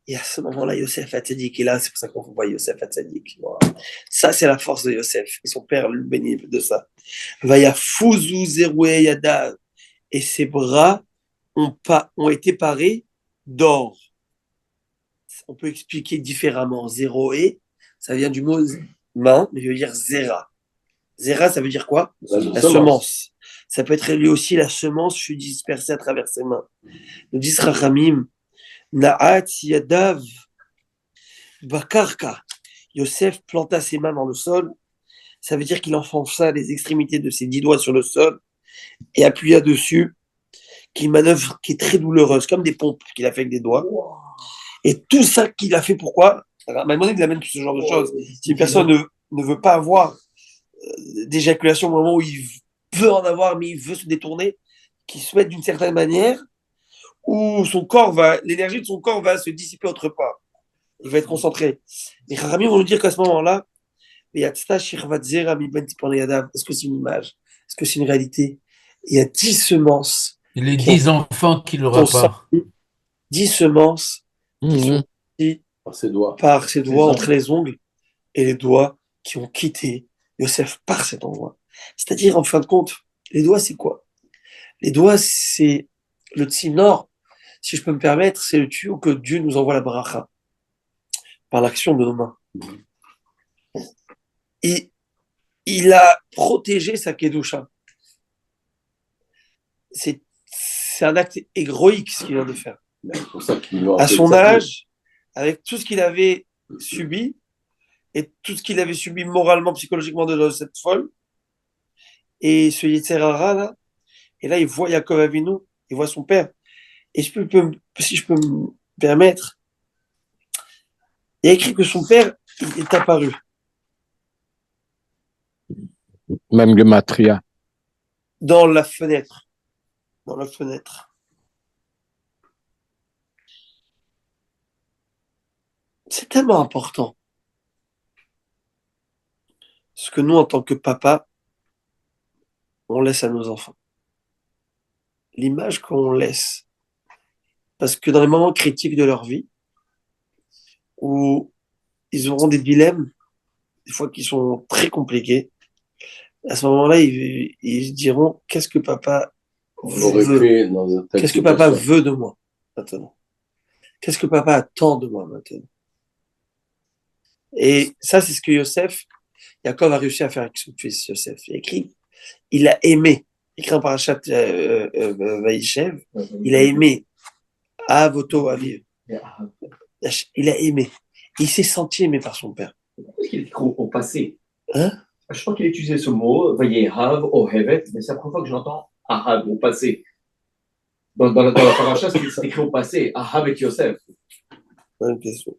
Et à ce moment-là, Yosef Hatzadik est là, c'est pour ça qu'on voit Yosef Hatzadik. Voilà. Ça, c'est la force de Yosef. Et son père le bénit de ça. Vaya Fuzu Zeroué Yada. Et ses bras ont été parés d'or. On peut expliquer différemment. Zeroué, ça vient du mot main, mais ça veut dire Zera. Zera, ça veut dire quoi? La semence. Ça peut être lui aussi, la semence fut dispersée à travers ses mains. Nous dit Rachamim, Na'at Yadav Bakarka. Yosef planta ses mains dans le sol. Ça veut dire qu'il enfonça les extrémités de ses 10 doigts sur le sol et appuya dessus, qui manœuvre qui est très douloureuse, comme des pompes qu'il a fait avec des doigts. Et tout ça qu'il a fait, pourquoi? Maïmonide, il amène tout ce genre de choses. Si une personne ne veut pas avoir d'éjaculation au moment où il veut en avoir, mais il veut se détourner, qu'il souhaite d'une certaine manière, où l'énergie de son corps va se dissiper autre part. Il va être concentré. Et Rami vont nous dire qu'à ce moment-là, est-ce que c'est une image? Est-ce que c'est une réalité? Il y a 10 semences. Et les 10 enfants qu'il n'aura pas. 10 semences qui sont sorties par ses doigts entre les ongles et les doigts qui ont quitté Yosef par cet endroit. C'est-à-dire, en fin de compte, les doigts, c'est quoi? Les doigts, c'est le tsinor, si je peux me permettre, c'est le tuyau que Dieu nous envoie la bracha par l'action de nos mains. Et il a protégé sa kedusha. C'est un acte héroïque ce qu'il vient de faire. À son âge, avec tout ce qu'il avait subi, et tout ce qu'il avait subi moralement, psychologiquement de cette folle, et ce Yetzer Hara, là, et là, il voit Yaakov Avinu, il voit son père. Et si je peux me permettre, il y a écrit que son père il est apparu. Même le matria. Dans la fenêtre. Dans la fenêtre. C'est tellement important. Ce que nous, en tant que papa, on laisse à nos enfants. L'image qu'on laisse. Parce que dans les moments critiques de leur vie, où ils auront des dilemmes, des fois qui sont très compliqués, à ce moment-là, ils diront, qu'est-ce que papa veut? Qu'est-ce que papa veut de moi maintenant? Qu'est-ce que papa attend de moi maintenant? Et ça, c'est ce que Yaakov a réussi à faire avec son fils Yosef. Il a aimé, écrit en Parashat Vaïshev, il a aimé Avoto Aviv. Il a aimé. Il s'est senti aimé par son père. Pourquoi qu'il est écrit au passé? Hein? Je crois qu'il a utilisé ce mot, Vayehav, Ohevet, mais c'est la première fois que j'entends Ahav au passé. Dans la paracha, c'est écrit au passé, Ahav et Yosef. Bonne question.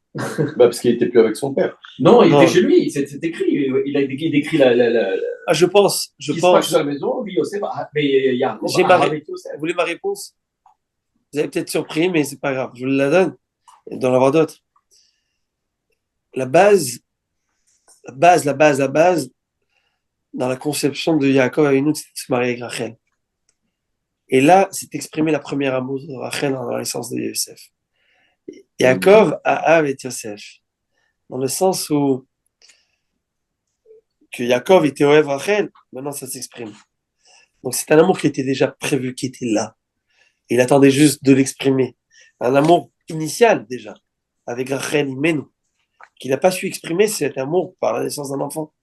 Parce qu'il n'était plus avec son père. Non, il était chez lui, c'est écrit. Il décrit la. Ah, je pense. Il se passe à la maison, oui, Yosef, mais Yaakov, Ahav et Yosef. Vous voulez ma réponse? Vous avez peut-être surpris, mais c'est pas grave. Je vous la donne. Et d'en avoir d'autres. La base, dans la conception de Yaakov Avinu, c'était de se marier avec Rachel. Et là, c'est exprimé la première amour de Rachel dans la naissance de Yosef. Yaakov Ahav et Yosef. Dans le sens où que Yaakov était Ohev Rachel, maintenant ça s'exprime. Donc c'est un amour qui était déjà prévu, qui était là. Il attendait juste de l'exprimer. Un amour initial déjà, avec Rachel Imenu, qu'il n'a pas su exprimer cet amour par la naissance d'un enfant.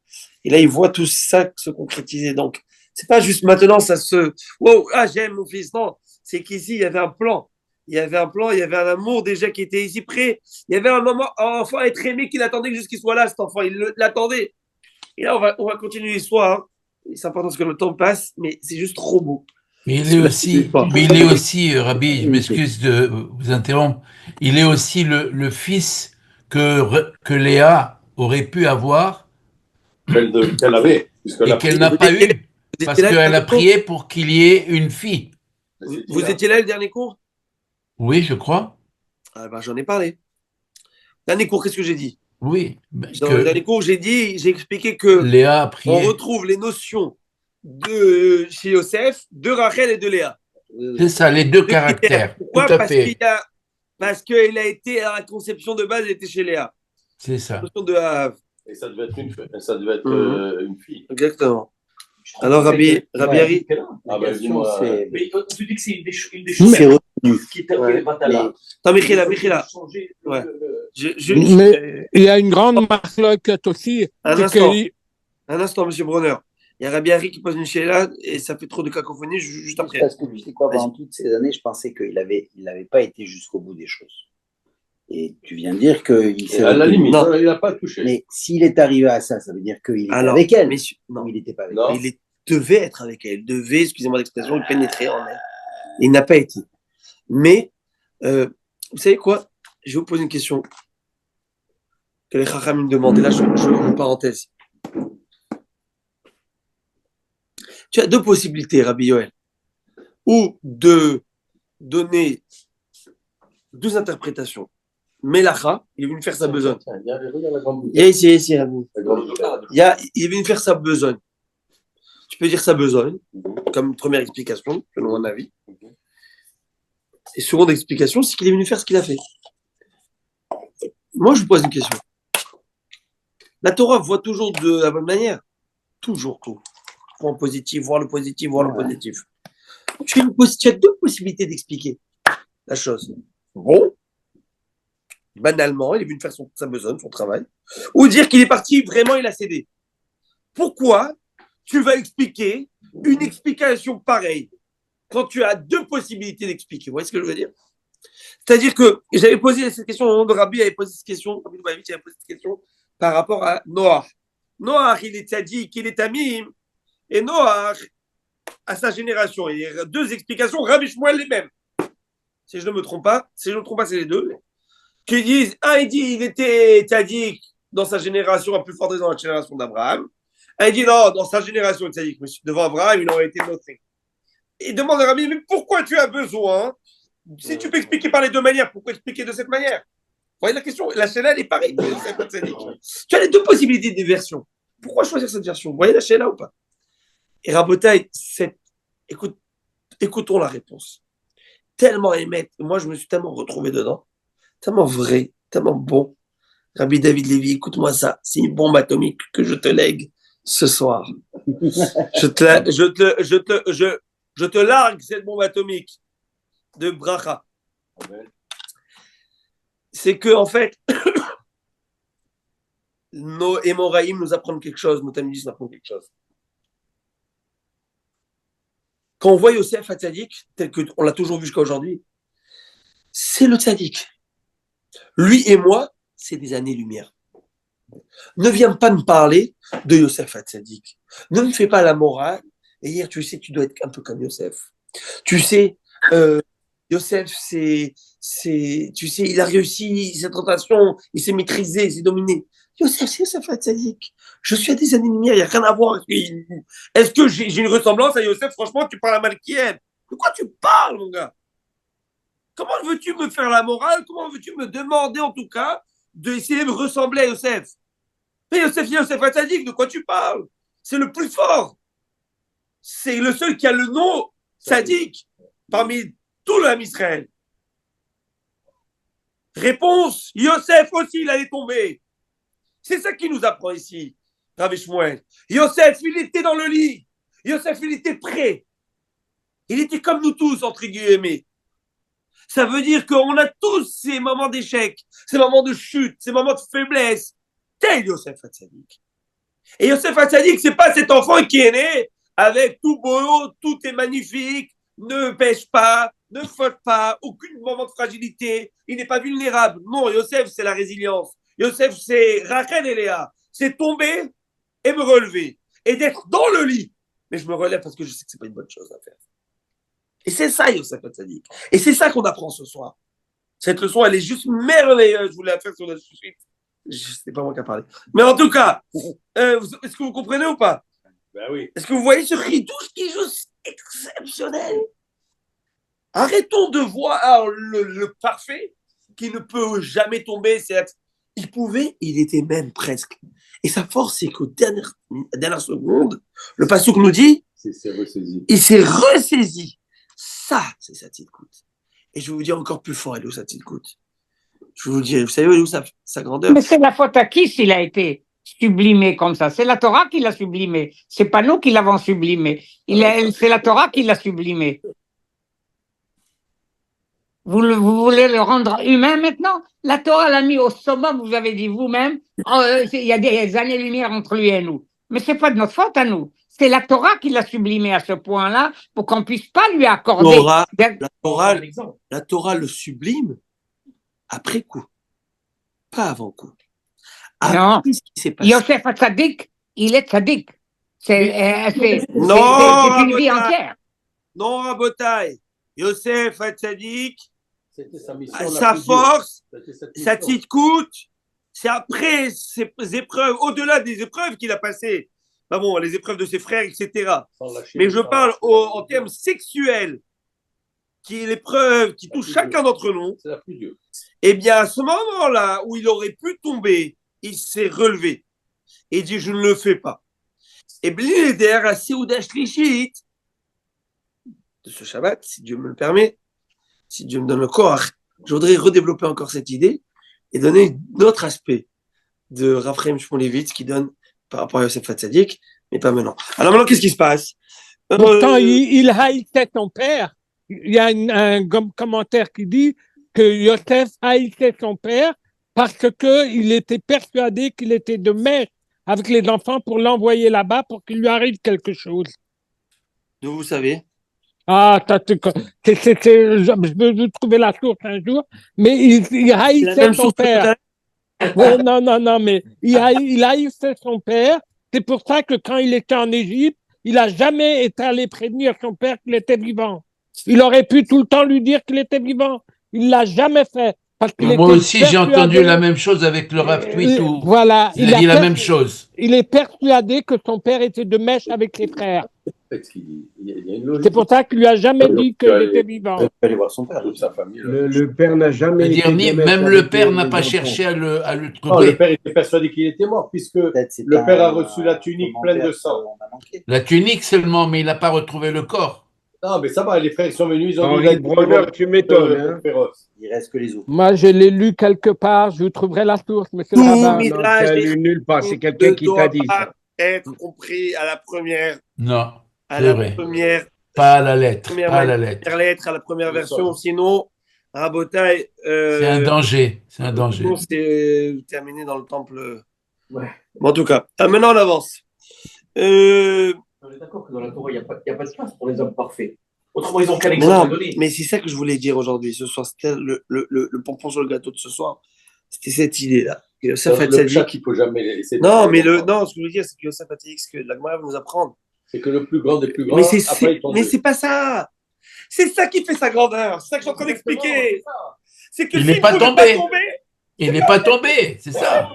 Et là, il voit tout ça se concrétiser. Donc, c'est pas juste maintenant, ça se. Wow, ah, j'aime mon fils. Non, c'est qu'ici, il y avait un plan. Il y avait un plan, il y avait un amour déjà qui était ici prêt. Il y avait un enfant à être aimé qu'il attendait juste qu'il soit là, cet enfant. Il l'attendait. Et là, on va continuer l'histoire. Hein. C'est important parce que le temps passe, mais c'est juste trop beau. Mais il est aussi, Rabbi, je m'excuse de vous interrompre, il est aussi le fils que Léa aurait pu avoir Qu'elle avait. et qu'elle n'a pas eu, parce qu'elle a prié pour qu'il y ait une fille. Vous étiez là le dernier cours? Oui, je crois. Ah ben, j'en ai parlé. Dernier cours, qu'est-ce que j'ai dit? Oui. Dans le dernier cours, j'ai expliqué que Léa a prié. on retrouve les notions de chez Yosef, de Rachel et de Léa. C'est ça, les deux caractères. Pourquoi? Tout à fait. Parce qu'elle a été à la conception de base, elle était chez Léa. C'est ça. La notion de Hav. Et ça devait être une fille. Exactement. Alors, Rabbi Ari. Ah ben, dis-moi. Mais tu dis que c'est une des choses qui est Ouais. Batala. Attends, Michela. Ouais. Mais il y a une grande marloquette aussi. Un c'est instant. que- Un instant, monsieur Bronner. Il y a Rabbi Ari qui pose une chéla et ça fait trop de cacophonie juste après. Parce que tu sais quoi, pendant toutes ces années, je pensais qu'il n'avait pas été jusqu'au bout des choses. Et tu viens de dire qu'il s'est. À la limite, Non. il n'a pas touché. Mais s'il est arrivé à ça, ça veut dire qu'il était Alors, avec elle. messieurs, non. Ou il n'était pas avec Non. elle. Il devait être avec elle. Il devait, excusez-moi l'expression, le pénétrer en elle. Il n'a pas été. Mais, vous savez quoi? Je vais vous poser une question que les Chacham me demandent. Et là, je une parenthèse. Tu as deux possibilités, Rabbi Yoel. Ou de donner deux interprétations. Melacha, il est venu faire sa besogne. Et ici, Rabbi. Il est venu faire sa besogne. Tu peux dire sa besogne, comme première explication, selon mon avis. Et seconde explication, c'est qu'il est venu faire ce qu'il a fait. Moi, je vous pose une question. La Torah voit toujours de la bonne manière. Toujours tout. Point positif, voir le positif, voir le positif. Tu as deux possibilités d'expliquer la chose. Bon, banalement, il est venu faire sa besogne, son travail. Ou dire qu'il est parti, vraiment, il a cédé. Pourquoi tu vas expliquer une explication pareille quand tu as deux possibilités d'expliquer? Vous voyez ce que je veux dire? C'est-à-dire que j'avais posé cette question, au nom de Rabbi avait posé cette question, Rabbi Lubavitch avait posé cette question par rapport à Noah. Noah, il est tzaddik, il est tamim, et Noah, à sa génération, il y a deux explications, Rabbi Shmuel les mêmes. Si je ne me trompe pas, c'est les deux. Qui disent, un, il dit, il était tzaddik dans sa génération, un plus fort dans la génération d'Abraham. Un, il dit, non, dans sa génération tzaddik, devant Abraham, il aurait été noté. Il demande à Rabbi, mais pourquoi tu as besoin? Si tu peux expliquer par les deux manières, pourquoi expliquer de cette manière? Vous voyez la question? La Sheila, elle est pareille. Tu as les deux possibilités de version. Pourquoi choisir cette version? Vous voyez la Sheila ou pas? Et Rabotai, écoutons la réponse. Tellement émettre, moi je me suis tellement retrouvé dedans, tellement vrai, tellement bon. Rabbi David Lévy, écoute-moi ça, c'est une bombe atomique que je te lègue ce soir. Je te largue cette bombe atomique de Bracha. C'est que, en fait, nos Émoraïm nous apprennent quelque chose, nos Tamidis nous apprennent quelque chose. Quand on voit Yosef à Tzadik, tel qu'on l'a toujours vu jusqu'à aujourd'hui, c'est le Tzadik. Lui et moi, c'est des années-lumière. Ne viens pas me parler de Yosef à Tzadik. Ne me fais pas la morale et dire, tu sais, tu dois être un peu comme Yosef. Tu sais, Yosef, tu sais, il a réussi cette tentation, il s'est maîtrisé, il s'est dominé. Yosef, c'est Yosef Hatzadik. Je suis à des années-lumière, il n'y a rien à voir. Est-ce que j'ai une ressemblance à Yosef? Franchement, tu parles à Malkiel. De quoi tu parles, mon gars? Comment veux-tu me faire la morale? Comment veux-tu me demander, en tout cas, d'essayer de me ressembler à Yosef? Mais Yosef Hatzadik, de quoi tu parles? C'est le plus fort. C'est le seul qui a le nom Tzadik parmi tout l'âme Israël. Réponse, Yosef aussi, il allait tomber. C'est ça qui nous apprend ici, Rabbi Shmuel. Yosef, il était dans le lit. Yosef, il était prêt. Il était comme nous tous, entre guillemets. Ça veut dire qu'on a tous ces moments d'échec, ces moments de chute, ces moments de faiblesse. Tel Yosef Hatzadik. Et Yosef Hatzadik, c'est pas cet enfant qui est né avec tout beau, tout est magnifique, ne pêche pas, ne faute pas, aucun moment de fragilité, il n'est pas vulnérable. Non, Yosef, c'est la résilience. Yosef, c'est Rachel et Léa. C'est tomber et me relever. Et d'être dans le lit. Mais je me relève parce que je sais que c'est pas une bonne chose à faire. Et c'est ça, Yosef Hatzadik. Et c'est ça qu'on apprend ce soir. Cette leçon, elle est juste merveilleuse. Je voulais la faire sur la suite. C'est pas moi qui a parlé. Mais en tout cas, est-ce que vous comprenez ou pas? Ben oui. Est-ce que vous voyez ce ridouche qui joue exceptionnel? Arrêtons de voir le parfait qui ne peut jamais tomber. Il pouvait, il était même presque. Et sa force, c'est qu'aux dernières secondes, le passouk nous dit, C'est ressaisi. il s'est ressaisi. Ça, c'est sa petite coûte. Et je vais vous dire encore plus fort, elle est où sa petite coûte. Je vais vous dire, vous savez où est sa grandeur? Mais c'est la faute à qui s'il a été sublimé comme ça? C'est la Torah qui l'a sublimé. C'est pas nous qui l'avons sublimé. C'est la Torah qui l'a sublimé. Vous voulez le rendre humain maintenant? La Torah l'a mis au summum, vous avez dit vous-même. Il y a des années-lumière entre lui et nous. Mais c'est pas de notre faute à nous. C'est la Torah qui l'a sublimé à ce point-là pour qu'on puisse pas lui accorder. La Torah le sublime après coup, pas avant coup. Non, Ce qui s'est passé. Yosef Hatzadik, il est Tzadik. C'est Non, une vie entière. Non, Rabotai. Yosef Hatzadik, C'était sa mission. sa force, sa mission. petite coûte, c'est après ces épreuves, au-delà des épreuves qu'il a passées. Bah bon, les épreuves de ses frères, etc. Mais je parle en termes sexuels, qui est l'épreuve qui touche chacun d'entre nous. C'est la plus dure. Eh bien, à ce moment-là où il aurait pu tomber, il s'est relevé et dit je ne le fais pas. Et Blinéder à Seouda Shlichit de ce Shabbat, si Dieu me le permet, si Dieu me donne le corps, je voudrais redévelopper encore cette idée et donner un autre aspect de Raphaël Shmulevitz qui donne par rapport à Yosef Hatzadik, mais pas maintenant. Alors maintenant, qu'est-ce qui se passe? Pourtant, il haïssait son père. Il y a un commentaire qui dit que Yosef haïssait son père parce qu'il était persuadé qu'il était de mèche avec les enfants pour l'envoyer là-bas pour qu'il lui arrive quelque chose. D'où vous savez? Ah, je vais vous trouver la source un jour, mais il haïssait son père. Ouais, non, mais il haïssait son père. C'est pour ça que quand il était en Égypte, il n'a jamais été allé prévenir son père qu'il était vivant. Il aurait pu tout le temps lui dire qu'il était vivant. Il l'a jamais fait. Parce qu'il Moi aussi, j'ai entendu la même chose avec le Rav Twitou. Voilà. Il a dit la même chose. Il est persuadé que son père était de mèche avec ses frères. C'est pour ça qu'il lui a jamais dit qu'il était vivant. Il peut aller voir son père. Toute sa famille. Le père n'a jamais été. Même le père n'a pas cherché à le Non, trouver. le père était persuadé qu'il était mort, puisque le père a reçu la tunique pleine de sang. La tunique seulement, mais il n'a pas retrouvé le corps. Non, mais ça va, les frères sont venus, ils ont Henri Bronner, tu m'étonnes. Hein. Il reste que les autres. Moi, je l'ai lu quelque part, je vous trouverai la source, mais c'est Tout là-bas. Midrash Non, tu as lu nulle part, c'est quelqu'un qui t'a dit ça. Être compris à la première. Non, À c'est la vrai. première. Pas à la lettre. Première Pas à la lettre. lettre, à la première version. Sinon, Rabotai. C'est un danger. C'est un danger. Sinon, c'est terminé dans le temple. Ouais. Bon, en tout cas, maintenant on avance. On est d'accord que dans la Torah, il n'y a pas de place pour les hommes parfaits. Autrement, ils ont qu'un Mais exemple non, à donner. mais c'est ça que je voulais dire aujourd'hui. Ce soir, c'était le pompon sur le gâteau de ce soir. C'était cette idée-là. Que Yosef Le chat Hatzadik. qu'il ne faut jamais laisser. Non, mais ce que je veux dire, c'est que Yosef Hatzadik, ce que la Gemara va nous apprendre. C'est que le plus grand des plus grands, Mais après, il tombe. c'est pas ça. C'est ça qui fait sa grandeur. C'est ça que je suis en train d'expliquer. C'est que Il s'il n'est pas pouvait tombé. tomber, Il n'est pas tombé, c'est ça.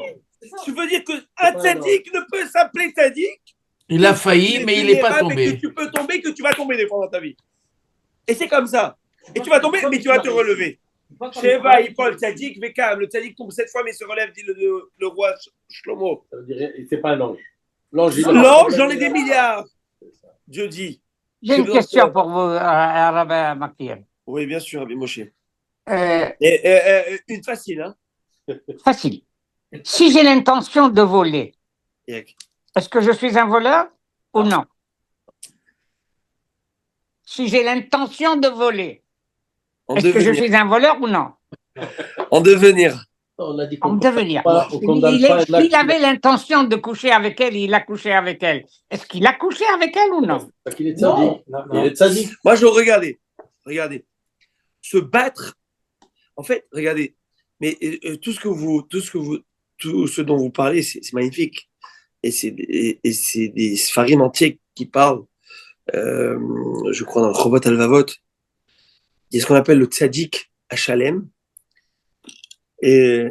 tu veux dire que un tzaddik ne peut s'appeler tzaddik. Il a failli, mais il n'est pas Mais que tombé. tu peux tomber, que tu vas tomber des fois dans ta vie. Et c'est comme ça. Et tu vas tomber, mais tu vas te relever. Sheva, Paul, tzaddik, Vekam. Le tzaddik tombe 7 fois, mais se relève, dit le roi Shlomo. Ça veut dire, c'est pas un ange. L'ange, J'en ai des milliards. Dieu dit. J'ai une question pour vous, Rabbi Makir. Oui, bien sûr, Rabbi Moshe. Euh, Une facile, hein. Facile. Si j'ai l'intention de voler, Yak. est-ce que je suis un voleur ou non? Si j'ai l'intention de voler, En Est-ce que je devenir. suis un voleur ou non? En devenir. On a dit En qu'on devenir. on condamne pas un S'il acte. avait l'intention de coucher avec elle, il a couché avec elle. Est-ce qu'il a couché avec elle ou non? Parce qu'il est tzaddik. Il est tzaddik. Moi, regardez. Se battre, en fait, regardez, mais tout ce dont vous parlez, c'est magnifique. Et c'est des sfarim entiers qui parlent, je crois, dans le Chovot Halvavot. Il y a ce qu'on appelle le tzaddik à Shalem. Et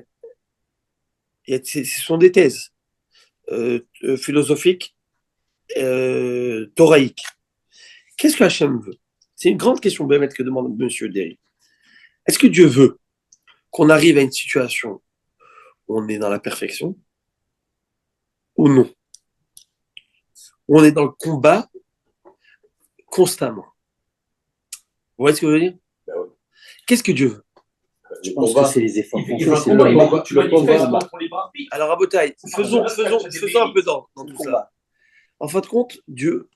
ce sont des thèses philosophiques, thoraïques. Qu'est-ce que Hachem veut? C'est une grande question bémette que demande Monsieur Derry. Est-ce que Dieu veut qu'on arrive à une situation où on est dans la perfection ou non? Où on est dans le combat constamment? Vous voyez ce que je veux dire? Qu'est-ce que Dieu veut? Je pense que c'est les efforts qu'on Il fait. veut un C'est combat, tu le manifestes combat. contre les arbitres. Alors, à Botaï, faisons un peu dans tout ça. combat. En fin de compte, Dieu,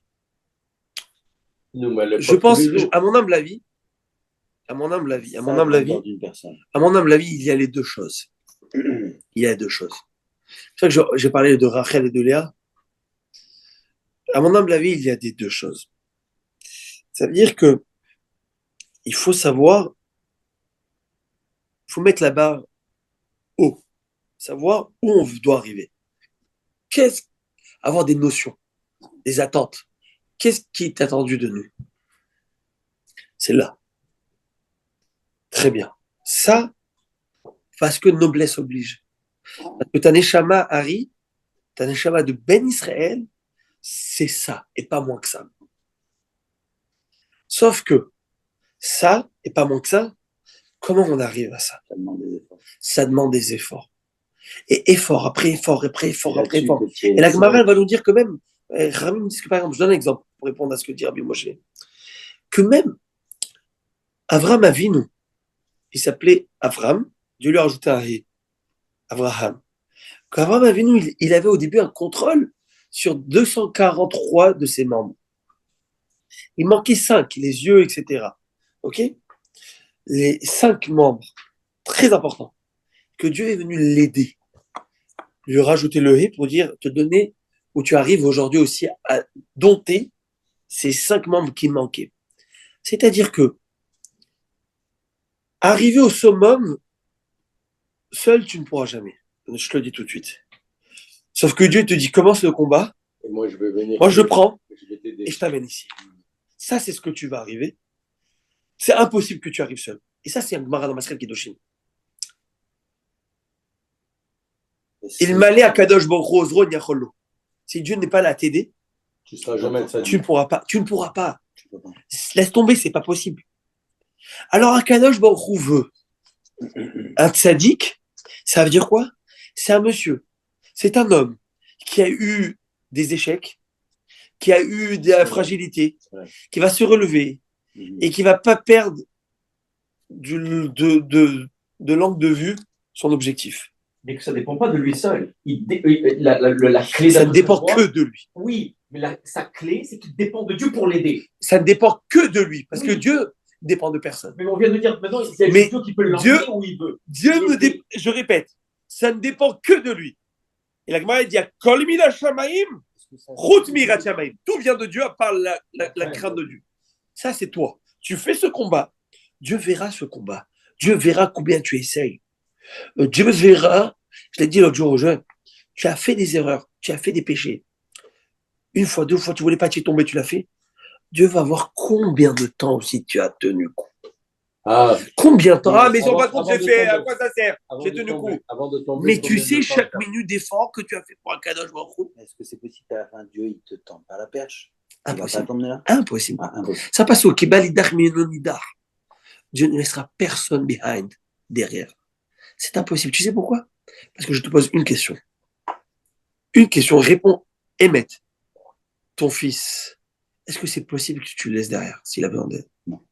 Nous, mais elle est je pas pense, tous les jours. à mon humble avis, Ça dépend d'une personne. à mon humble avis, il y a les deux choses. Il y a deux choses. C'est pour ça que j'ai parlé de Rachel et de Léa. À mon humble avis, il y a des deux choses. Ça veut dire que il faut savoir, il faut mettre la barre haut, savoir où on doit arriver. Avoir des notions, des attentes. Qu'est-ce qui est attendu de nous? C'est là. Très bien. Ça, parce que noblesse oblige. Parce que ta Neshama Hari, ta Neshama de Ben Israël, c'est ça, et pas moins que ça. Sauf que ça, et pas moins que ça, comment on arrive à ça? Ça demande des efforts. Ça demande des efforts. Et effort, après effort, après effort, après Là-dessus effort. que tu es- Et la Gemara, elle va nous dire que même, Ramim dit que par exemple, je donne un exemple pour répondre à ce que dit Rabbi Moshe, que même Avram Avinu, il s'appelait Avram, Dieu lui a rajouté un He, Avraham. Qu'Avram Avinu, il avait au début un contrôle sur 243 de ses membres. Il manquait 5, les yeux, etc. Ok? Les 5 membres, très importants, que Dieu est venu l'aider, lui rajouter le He pour dire, te donner où tu arrives aujourd'hui aussi à dompter ces 5 membres qui manquaient. C'est-à-dire que, arriver au summum, seul tu ne pourras jamais. Je te le dis tout de suite. Sauf que Dieu te dit, commence le combat, Et moi, je vais venir. moi je le prends Je vais t'aider. et je t'amène ici. Ça, c'est ce que tu vas arriver. C'est impossible que tu arrives seul. Et ça, c'est un Gemara dans Masrel Kiddushin. Il m'allait à Kadosh Baruch Hu Ozro Niacholo. Si Dieu n'est pas là à t'aider, Tu seras jamais tzaddik. tu ne pourras pas. Tu ne pourras pas. Tu peux pas. Laisse tomber, c'est pas possible. Alors, un Kadosh Baruch Hu veut un tzaddik, ça veut dire quoi? C'est un monsieur, c'est un homme qui a eu des échecs, qui a eu de la fragilité, Ouais. qui va se relever et qui va pas perdre de l'angle de vue son objectif. Mais que ça ne dépend pas de lui seul. La clé Ça d'un ne dépend pouvoir- que de lui. Oui, mais sa clé, c'est qu'il dépend de Dieu pour l'aider. Ça ne dépend que de lui, parce que Oui. Dieu dépend de personne. Mais on vient de dire maintenant, il y a Mais Dieu qui peut l'emmener Dieu- où il veut. Je répète, ça ne dépend que de lui. Et la Gemara dit Kol mina shamayim, chut mirat shamayim. Tout vient de Dieu à part la crainte de Dieu. Ça, c'est toi. Tu fais ce combat. Dieu verra ce combat. Dieu verra combien tu essayes. Dieu verra, je l'ai dit l'autre jour aux jeunes, tu as fait des erreurs, tu as fait des péchés. Une fois, 2 fois, tu voulais pas t'y tomber, tu l'as fait. Dieu va voir combien de temps aussi tu as tenu coup. Ah, Combien de temps? Ah, mais ils ont Avant- pas compte, avant j'ai de fait, à tomber. quoi ça sert? avant J'ai de tenu tomber- coup. Avant de tomber, Mais tu combien sais de chaque temps minute d'effort que tu as fait pour un Kadosh Baruch Hu? Est-ce que c'est possible qu'à la fin, Dieu, il te tend pas la perche? Il va pas Impossible. t'emmener là? Impossible. Ah, impossible. Ça passe au Kibalidar Minonidar. Dieu ne laissera personne behind, derrière. C'est impossible. Tu sais pourquoi? Parce que je te pose une question. Une question, réponds, Emmet. Ton fils, est-ce que c'est possible que tu le laisses derrière s'il a besoin d'aide? Non.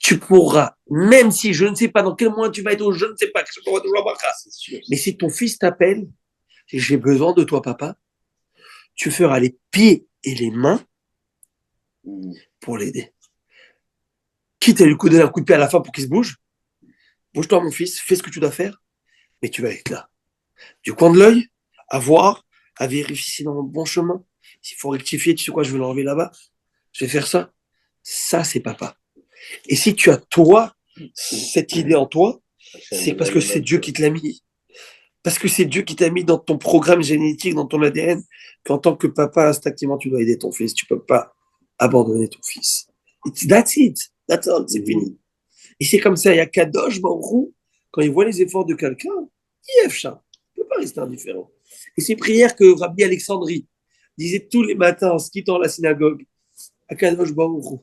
Tu pourras, même si je ne sais pas dans quel mois tu vas être, ou je ne sais pas, C'est sûr. mais si ton fils t'appelle, et j'ai besoin de toi, papa, tu feras les pieds et les mains Mm. pour l'aider. quitte à lui donner un coup de pied à la fin pour qu'il se bouge, bouge-toi mon fils, fais ce que tu dois faire, mais tu vas être là. Du coin de l'œil, à voir, à vérifier si c'est dans le bon chemin. S'il faut rectifier, tu sais quoi, je vais l'enlever là-bas, je vais faire ça. Ça, c'est papa. Et si tu as toi, cette idée en toi, c'est parce que c'est Dieu qui te l'a mis. Parce que c'est Dieu qui t'a mis dans ton programme génétique, dans ton ADN, qu'en tant que papa, instinctivement, tu dois aider ton fils. Tu peux pas abandonner ton fils. That's it. That's all. C'est fini. Et c'est comme ça. Il y a Kadosh Baruch Hu, quand il voit les efforts de quelqu'un, il est ça. Il ne peut pas rester indifférent. Et ces prières que Rabbi Alexandrie disait tous les matins en se quittant la synagogue, à Kadosh Baruch Hu,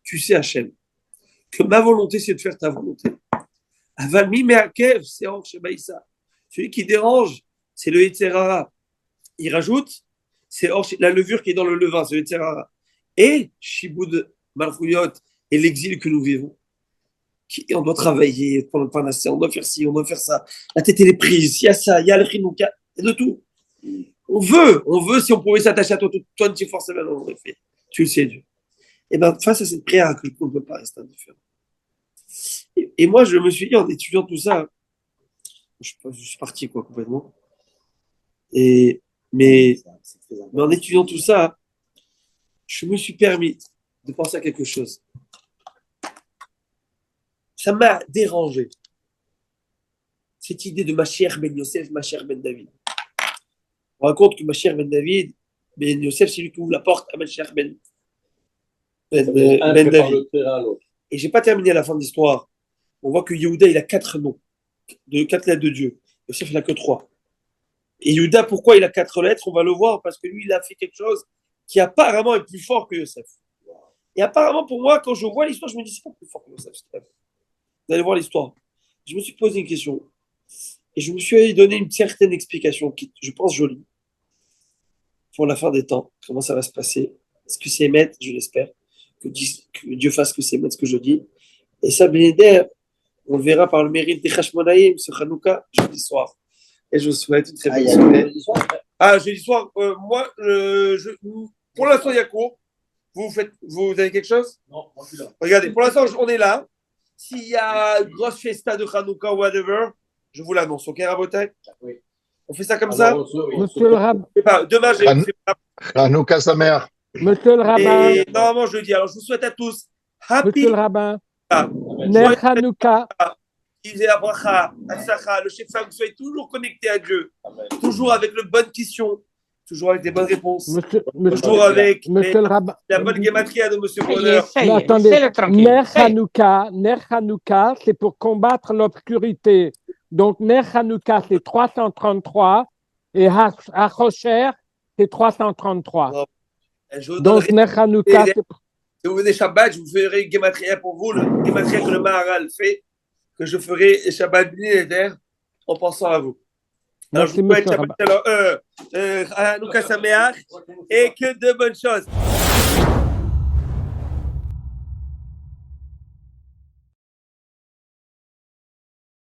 tu sais, Hachem, que ma volonté, c'est de faire ta volonté. Avalmi me'akev, c'est Or Shebaïsa. Celui qui dérange, c'est le Yetzerara. Il rajoute, c'est la levure qui est dans le levain, c'est le Yetzerara. Et Shiboud Malchuyot et l'exil que nous vivons. On doit travailler, prendre le panacée, on doit faire ci, on doit faire ça. La tête, elle est prise, il y a ça, il y a le chinouka, il y a de tout. On veut, si on pouvait s'attacher à toi, toi, tu forcément, on l'aurait fait. Tu le sais, Dieu. Et bien, face à cette prière, on ne peut pas rester indifférent. Et moi, je me suis dit, en étudiant tout ça, je suis parti quoi, complètement. Mais en étudiant tout ça, je me suis permis de penser à quelque chose. Ça m'a dérangé. Cette idée de Mashiach ben Yosef, Mashiach ben David. On raconte que Mashiach ben David, ben Yosef, c'est lui qui ouvre la porte à Mashiach ben David. Et je n'ai pas terminé à la fin de l'histoire. On voit que Yehuda, il a 4 noms, 4 lettres de Dieu. Yosef, il n'a que 3. Et Yehuda, pourquoi il a 4 lettres? On va le voir parce que lui, il a fait quelque chose qui apparemment est plus fort que Yosef. Et apparemment, pour moi, quand je vois l'histoire, je me dis, c'est pas plus fort que Yosef. Vous allez voir l'histoire. Je me suis posé une question. Et je me suis donné une certaine explication qui, je pense, jolie. Pour la fin des temps, comment ça va se passer. Est-ce que c'est émettre? Je l'espère. Que Dieu fasse que c'est émettre ce que je dis. Et ça, Bénédère, on le verra par le mérite des Hashmonaïm, ce Hanouka, jeudi soir. Et je vous souhaite une très bonne soirée. Jeudi soir, moi, pour l'instant, il y a cours. Vous avez quelque chose? Non, moi, je suis là. Regardez, pour l'instant, on est là. S'il y a une grosse fiesta de Hanouka ou whatever, je vous l'annonce. Ok, Rabotai? Oui. On fait ça comme ça? Monsieur le rabbin. Demain, j'ai Hanouka sa mère. Monsieur le rabbin. Et normalement, je le dis. Alors, je vous souhaite à tous happy. Monsieur le rabbin. Ner Hanouka. Le chef femme, soyez toujours connectés à Dieu. Amen. Toujours avec les bonnes questions. Toujours avec des bonnes réponses. Toujours avec la bonne gématria de Monsieur Bonheur. Attendez, Ner Hanouka, c'est pour combattre l'obscurité. Donc, Ner Hanouka, c'est 333 et Hachocher, c'est 333. Donc, Ner Hanouka, c'est... Si vous venez Shabbat, je vous ferai gématria pour vous, le gématria que le Maharal fait, que je ferai Shabbat B'nei en pensant à vous. Alors, je vous souhaite Shabbat Hanouka Sameach et que de bonnes choses.